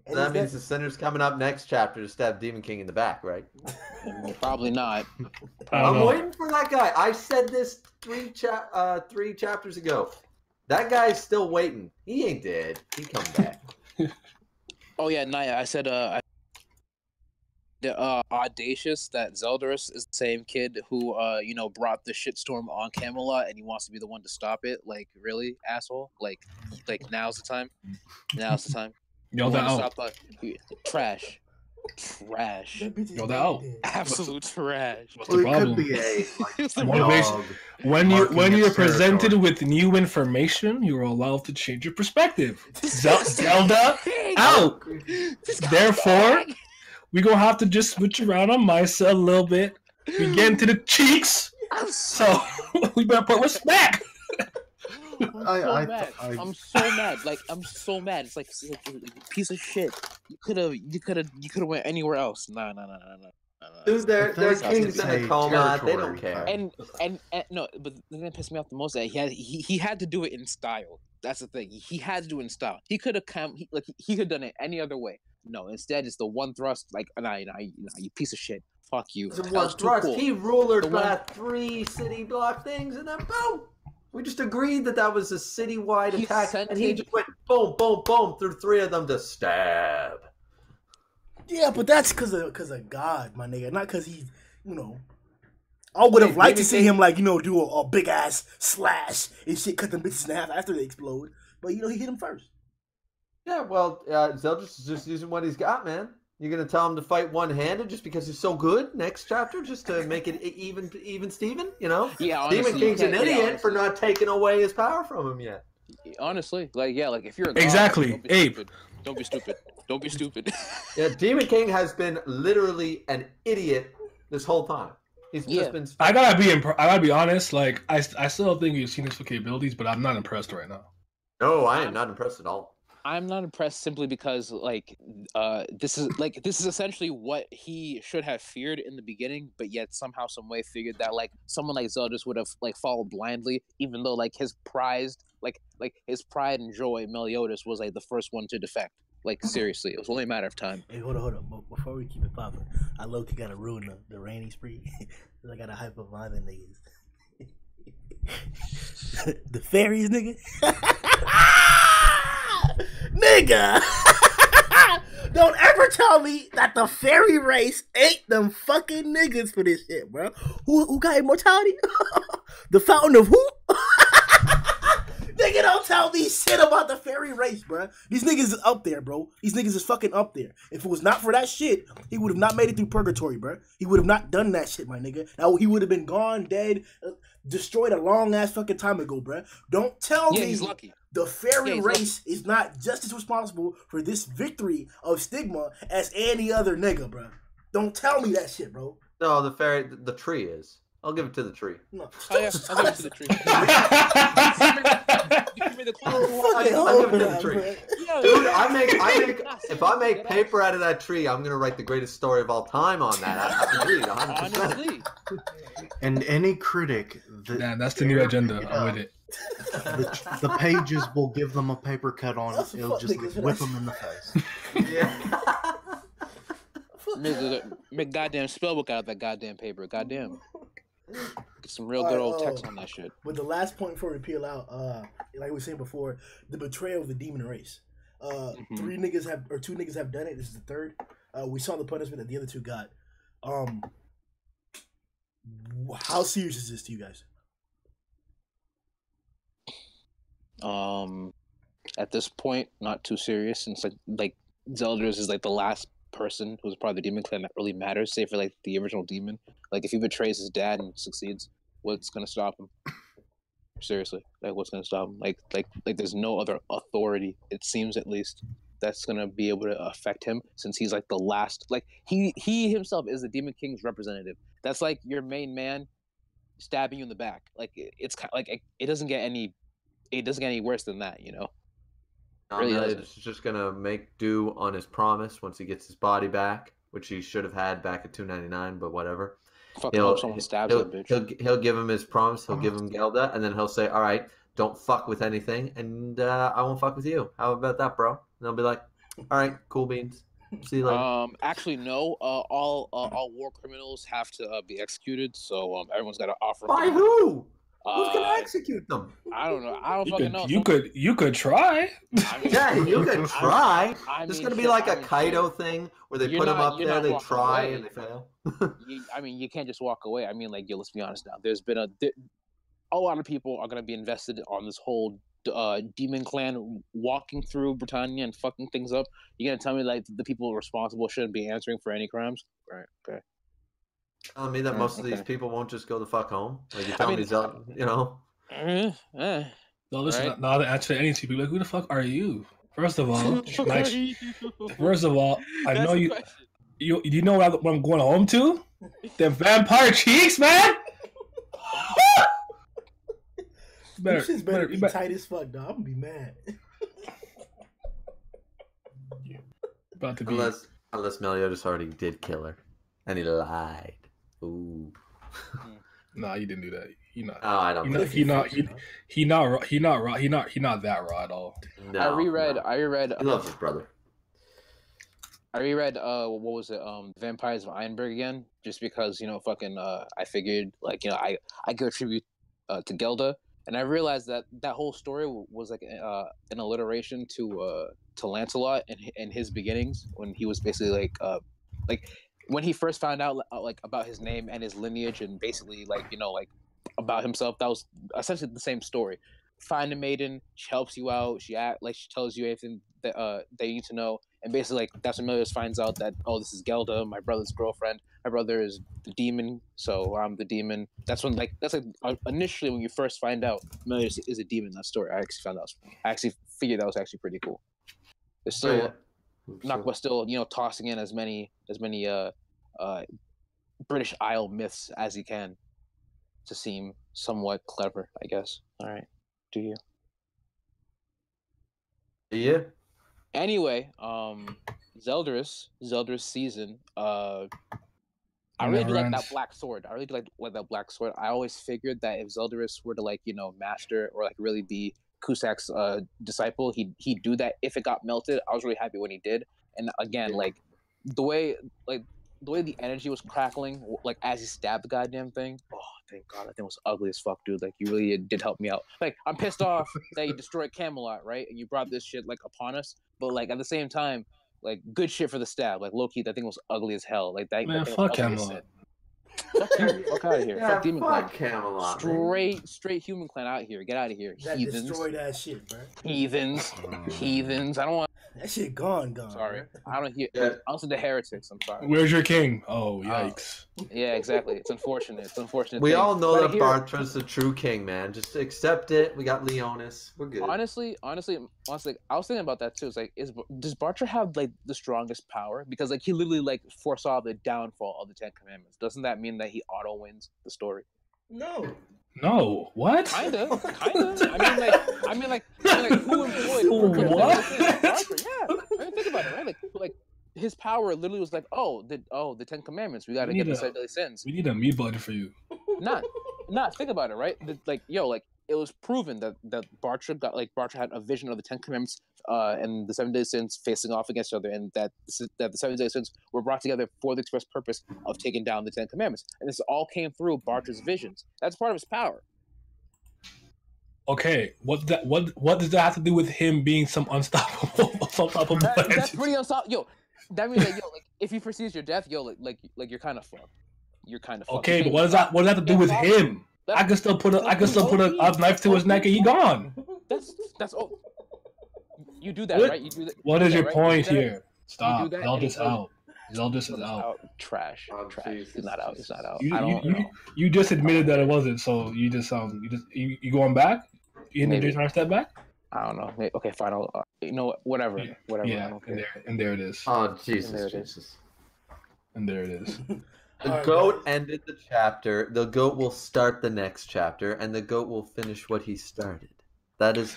So that means the Sinner's coming up next chapter to stab Demon King in the back, right? Probably not. I'm waiting for that guy. I said this three chapters ago. That guy's still waiting. He ain't dead. He come back. Oh yeah, Naya. I said audacious that Zeldris is the same kid who brought the shitstorm on Camelot, and he wants to be the one to stop it. Like, really, asshole? Like now's the time. Now's the time. Yo, that out. Trash. Yo, that out. Absolute trash. What's the problem? Could be a motivation. When you're presented with new information, you're allowed to change your perspective. Zelda out. Therefore, we're gonna have to just switch around on Misa a little bit. We get into the cheeks, so we better put respect. I'm so mad. Like, I'm so mad. It's like piece of shit. You could have went anywhere else. Nah. Dude, they're kings in a coma. They don't care. And no, but the thing that pissed me off the most is that he had to do it in style. That's the thing. He had to do it in style. He could have he could have done it any other way. No, instead it's the one thrust. Like, nah, you piece of shit. Fuck you. It's one thrust. Cool. He rulered by 3 city block things, and then boom. We just agreed that was a citywide attack, and he just went boom, boom, boom through 3 of them to stab. Yeah, but that's because of God, my nigga. Not because he's, I would have liked to see him, do a big ass slash and shit, cut them bitches in half after they explode. But, he hit him first. Yeah, well, Zeldris is just using what he's got, man. You're going to tell him to fight one-handed just because he's so good next chapter, just to make it even Steven, Yeah, honestly, Demon King's an idiot for not taking away his power from him yet. Honestly, if you're a god, exactly, Abe. Don't be stupid. Don't be stupid. Yeah, Demon King has been literally an idiot this whole time. He's just been. I gotta be honest. Like, I still think he's seen his capabilities, but I'm not impressed right now. No, I am not impressed at all. I'm not impressed simply because this is essentially what he should have feared in the beginning, but yet somehow, some way figured that someone like Zeldris would have followed blindly, even though his prized his pride and joy, Meliodas, was the first one to defect. Seriously, it was only a matter of time. Hey, hold on. Before we keep it popping, I low-key gotta ruin the rainy spree. I gotta hype up my niggas. The fairies, nigga. Nigga! Don't ever tell me that the fairy race ain't them fucking niggas for this shit, bro. Who got immortality? The fountain of who? Nigga, don't tell me shit about the fairy race, bro. These niggas is up there, bro. These niggas is fucking up there. If it was not for that shit, he would have not made it through purgatory, bro. He would have not done that shit, my nigga. Now, he would have been gone, dead, destroyed a long-ass fucking time ago, bro. Don't tell me he's lucky. The fairy race is not just as responsible for this victory of Stigma as any other nigga, bro. Don't tell me that shit, bro. No, the tree is. I'll give it to the tree. No. Oh, yeah, I'll give it to the tree. You give me the clown. I'll give it to the tree. Dude, I'm if I make paper out of that tree, I'm gonna write the greatest story of all time on that. I agree, 100%. Honestly. And any critic that's the new agenda. I'm with it. The pages will give them a paper cut on it. It'll just whip them in the face. Yeah. Make goddamn spellbook out of that goddamn paper. Goddamn. Get some real good old text on that shit. But the last point before we peel out, like we were saying before, the betrayal of the demon race. Two niggas have done it. This is the third. We saw the punishment that the other two got. How serious is this to you guys? At this point, not too serious, since like Zeldris is like the last person who's part of the demon clan that really matters, save for like the original demon. Like if he betrays his dad and succeeds, what's gonna stop him? Seriously, like what's gonna stop him? Like there's no other authority, it seems at least, that's gonna be able to affect him, since he's like the last. Like he himself is the Demon King's representative. That's like your main man stabbing you in the back. Like it's kind of like it doesn't get any worse than that, you know. Really it's just gonna make do on his promise once he gets his body back, which he should have had back at 299, but whatever. Someone stabs that bitch. He'll give him his promise. He'll give him Gelda, and then he'll say, "All right, don't fuck with anything, and I won't fuck with you. How about that, bro?" And they'll be like, "All right, cool beans. See you later." Actually, no. All war criminals have to be executed. So everyone's got to offer. By who? Who's gonna execute them? I don't know. I don't fucking know. You could try. I mean, yeah, you could try. There's gonna be like a Kaido thing where they put them up there, they try and they fail. I mean, you can't just walk away. I mean, like, let's be honest now. There's been a lot of people are gonna be invested on this whole demon clan walking through Britannia and fucking things up. You're gonna tell me like the people responsible shouldn't be answering for any crimes? Right? Okay. Telling me that most of these people won't just go the fuck home? Like you're telling me, you know? No, listen, not to answer any people. Like, who the fuck are you? First of all, I know you. You know what I'm going home to? The vampire cheeks, man. This shit's better be tight as fuck, dog. I'm gonna be mad. About to be. Unless Meliodas already did kill her, and he lied. Ooh. Nah, you didn't do that. He not. Oh, I don't. He not that raw at all. No, I reread. He loves his brother. I reread. What was it? Vampires of Ironburg again, just because fucking. I figured I could attribute to Gelda, and I realized that whole story was like an alliteration to Lancelot and his beginnings, when he was basically like when he first found out about his name and his lineage, and basically about himself. That was essentially the same story. Find a maiden, she helps you out, she tells you everything that you need to know, and basically that's when Meliodas finds out that, oh, this is Gelda, my brother's girlfriend. My brother is the demon, so I'm the demon. That's when initially when you first find out Meliodas is a demon in that story. I actually figured that was actually pretty cool. It's still Nakba still tossing in as many British Isle myths as he can to seem somewhat clever, I guess. All right, do you? Yeah. Anyway, Zeldris season. I really do like that black sword. I really do like that black sword. I always figured that if Zeldris were to master or really be Kusak's disciple, he'd do that if it got melted. I was really happy when he did. And again, the way the energy was crackling, as he stabbed the goddamn thing. Oh, thank God, that thing was ugly as fuck, dude. You really did help me out. I'm pissed off that you destroyed Camelot, right? And you brought this shit upon us. But at the same time, good shit for the stab. Low key, that thing was ugly as hell. Man, fuck Camelot. Fuck out of here. Yeah, fuck Demon Clan. Camelot. Straight human clan out here. Get out of here. That Heathens. destroyed that shit, bro. Heathens. I don't want. That shit gone. Sorry, bro. I don't hear. Yeah. Also, the heretics. I'm sorry. Where's your king? Oh, yikes. Yeah, exactly. It's unfortunate. We all know that Bartra's the true king, man. Just accept it. We got Leonis. We're good. Honestly, I was thinking about that too. It's does Bartra have the strongest power? Because he literally foresaw the downfall of the Ten Commandments. Doesn't that mean that he auto wins the story? No, what? Kinda. I mean, who employed? What? Bartra? Yeah. think about it, right? Like his power literally was like, the 10 Commandments. We got to get the 7 deadly sins. We need a mute button for you. Not think about it, right? It was proven that Bartra had a vision of the 10 Commandments and the 7 deadly sins facing off against each other, and that the 7 deadly sins were brought together for the express purpose of taking down the 10 Commandments. And this all came through Bartra's visions. That's part of his power. Okay, what does that have to do with him being some unstoppable That's pretty unstoppable. That means like if he foresees your death, like you're kind of fucked. You're kind of fucked. Okay, but what does that have to do with him? I can still put a knife to his neck and he gone. That's all. You do that, what? Right? You do that. What is your point here? Stop. Zeldris out. Zeldris is out. Trash. He's not out. He's not out. You just admitted that it wasn't, so you going back? You in the step back? I don't know. Okay, fine. Whatever. Yeah. Whatever. Yeah, and there it is. Oh, Jesus. And there it is. The goat ended the chapter. The goat will start the next chapter, and the goat will finish what he started. That's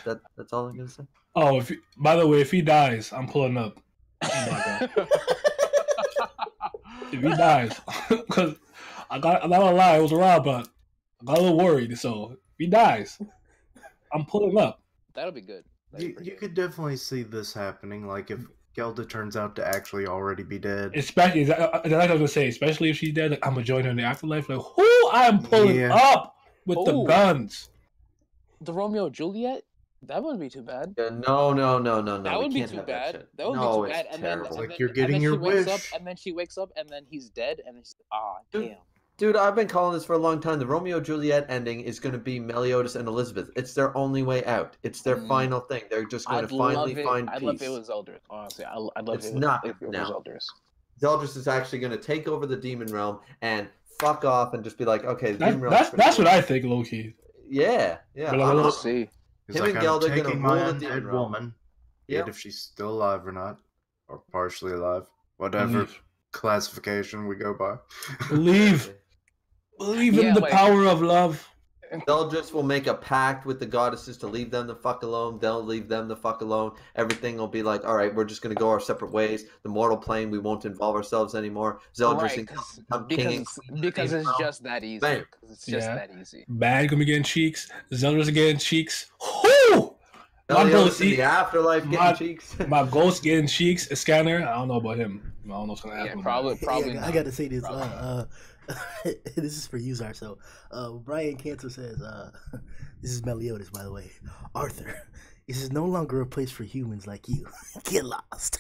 all I'm gonna say. Oh, by the way, if he dies, I'm pulling up. If he dies, because I'm not gonna lie, it was a rob, but I got a little worried. So if he dies, I'm pulling up. That'll be good. You could definitely see this happening, like if Gelda turns out to actually already be dead. Especially, like I was gonna say, especially if she's dead, like, I'm gonna join her in the afterlife. Like, who I'm pulling up with the guns? The Romeo and Juliet? That wouldn't be too bad. No. That would be too bad. That would be too bad. And then, like you're getting your wish. And then she wakes up, and then he's dead, and it's damn. Dude, I've been calling this for a long time. The Romeo and Juliet ending is going to be Meliodas and Elizabeth. It's their only way out. It's their final thing. They're just going to finally find peace. I'd love if it was Zeldris, honestly. I'd love if it was Zeldris. Zeldris is actually going to take over the demon realm and fuck off and just be like, okay, the demon realm. That's what I think, low-key. Yeah. We'll see. Him and Gelda are going to rule the demon realm. Woman, yet if she's still alive or not, or partially alive, whatever classification we go by. Believe in the power of love. Zeldris will make a pact with the goddesses to leave them the fuck alone. They'll leave them the fuck alone. Everything will be like, all right, we're just going to go our separate ways. The mortal plane, we won't involve ourselves anymore. Zeldris because it's just that easy. It's just that easy. Bad gonna be getting cheeks. Zeldris getting cheeks. Whoo! My ghost in the afterlife getting cheeks. My ghost getting cheeks. A scanner. I don't know about him. I don't know what's gonna happen. Yeah, probably. I gotta say this. This is for you, Zar. So, Brian Cantor says, this is Meliodas, by the way. Arthur, this is no longer a place for humans like you. Get lost.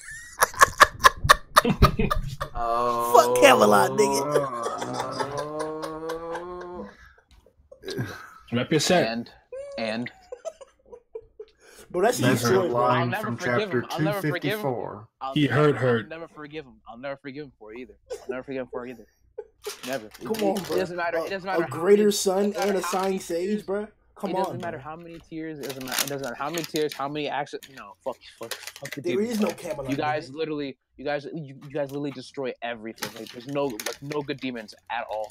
Fuck Camelot, nigga. Represent. And. But that's a line from chapter 254. He hurt. I'll never forgive him. I'll never forgive him for it either. Never. Come on, bro. It doesn't matter. A greater son and a sign sage, bro. Come on. It doesn't matter how many tears. It doesn't matter how many tears. How many actions. No, fuck the There is no Camelot. You guys literally destroy everything. Like, there's no good demons at all.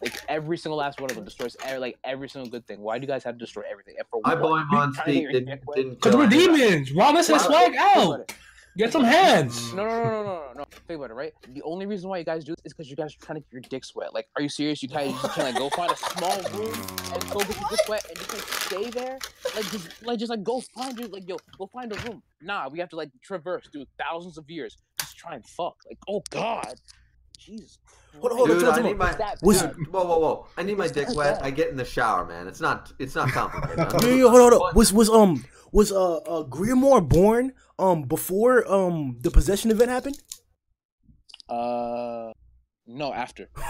Like every single last one of them destroys every single good thing. Why do you guys have to destroy everything? And for my boy Monty didn't. Because we're demons. Rawness and swag out. Get some hands. No. Think about it, right? The only reason why you guys do this is because you guys are trying to get your dicks wet. Like, are you serious? You guys just can go find a small room and go get your dick wet and you can stay there? Just go find go find a room. Nah, we have to traverse through thousands of years just try and fuck. Like, oh god, Jesus. Hold on. I need my whoa. I need my dick wet. I get in the shower, man. It's not complicated. Hold on. Was Grimm born before the possession event happened? No, after. No.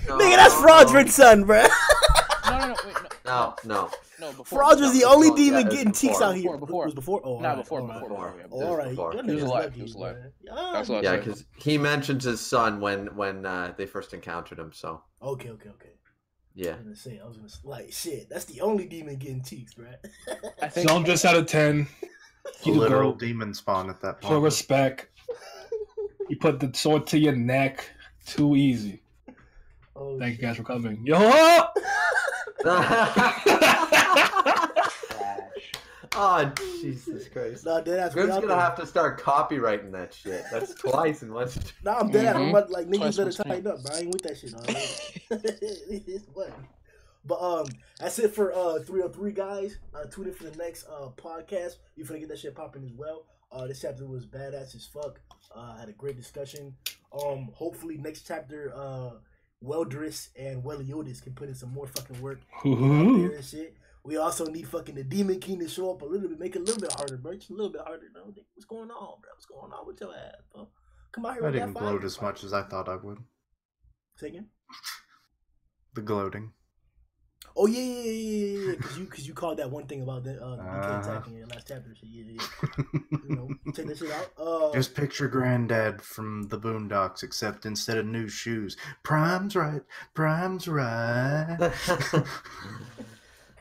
Nigga, that's Fraudren's son, bro. No. Before. Fraudren's the only demon getting cheeks out here. Before. Was before? Oh, before. All right. He was alive. Yeah, because he mentions his son when they first encountered him. So. Okay. Yeah. I was gonna say, shit. That's the only demon getting cheeks, bro. I think so. I'm just out of 10. A literal demon spawn at that point. For respect. You put the sword to your neck. Too easy. Thank you guys for coming. Yo! Oh, Jesus Christ. Nah, deadass. Grimm's gonna have to start copyrighting that shit. That's twice in one. Nah, I'm deadass. I'm about, like, niggas Twice better one stream. tighten up, bro. I ain't with that shit already. What? But that's it for 303 guys. Tune in for the next podcast. You finna get that shit popping as well. This chapter was badass as fuck. Had a great discussion. Hopefully next chapter Weldris and Weliotis can put in some more fucking work out there and shit. We also need fucking the Demon King to show up a little bit, make it a little bit harder, bro. Just a little bit harder, though. What's going on, bro? What's going on with your ass, bro? Come out here. I with didn't that gloat fire. as much as I thought I would. Say again? The gloating. Oh yeah. Cause you called that one thing about the DK attacking in the last chapter. So yeah. You know, check that shit out. Just picture Granddad from the Boondocks, except instead of new shoes, Prime's right.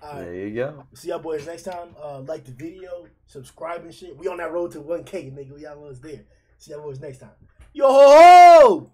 There you go. See y'all boys next time. Like the video, subscribe and shit. We on that road to 1K, nigga. We almost there. See y'all boys next time. Yo!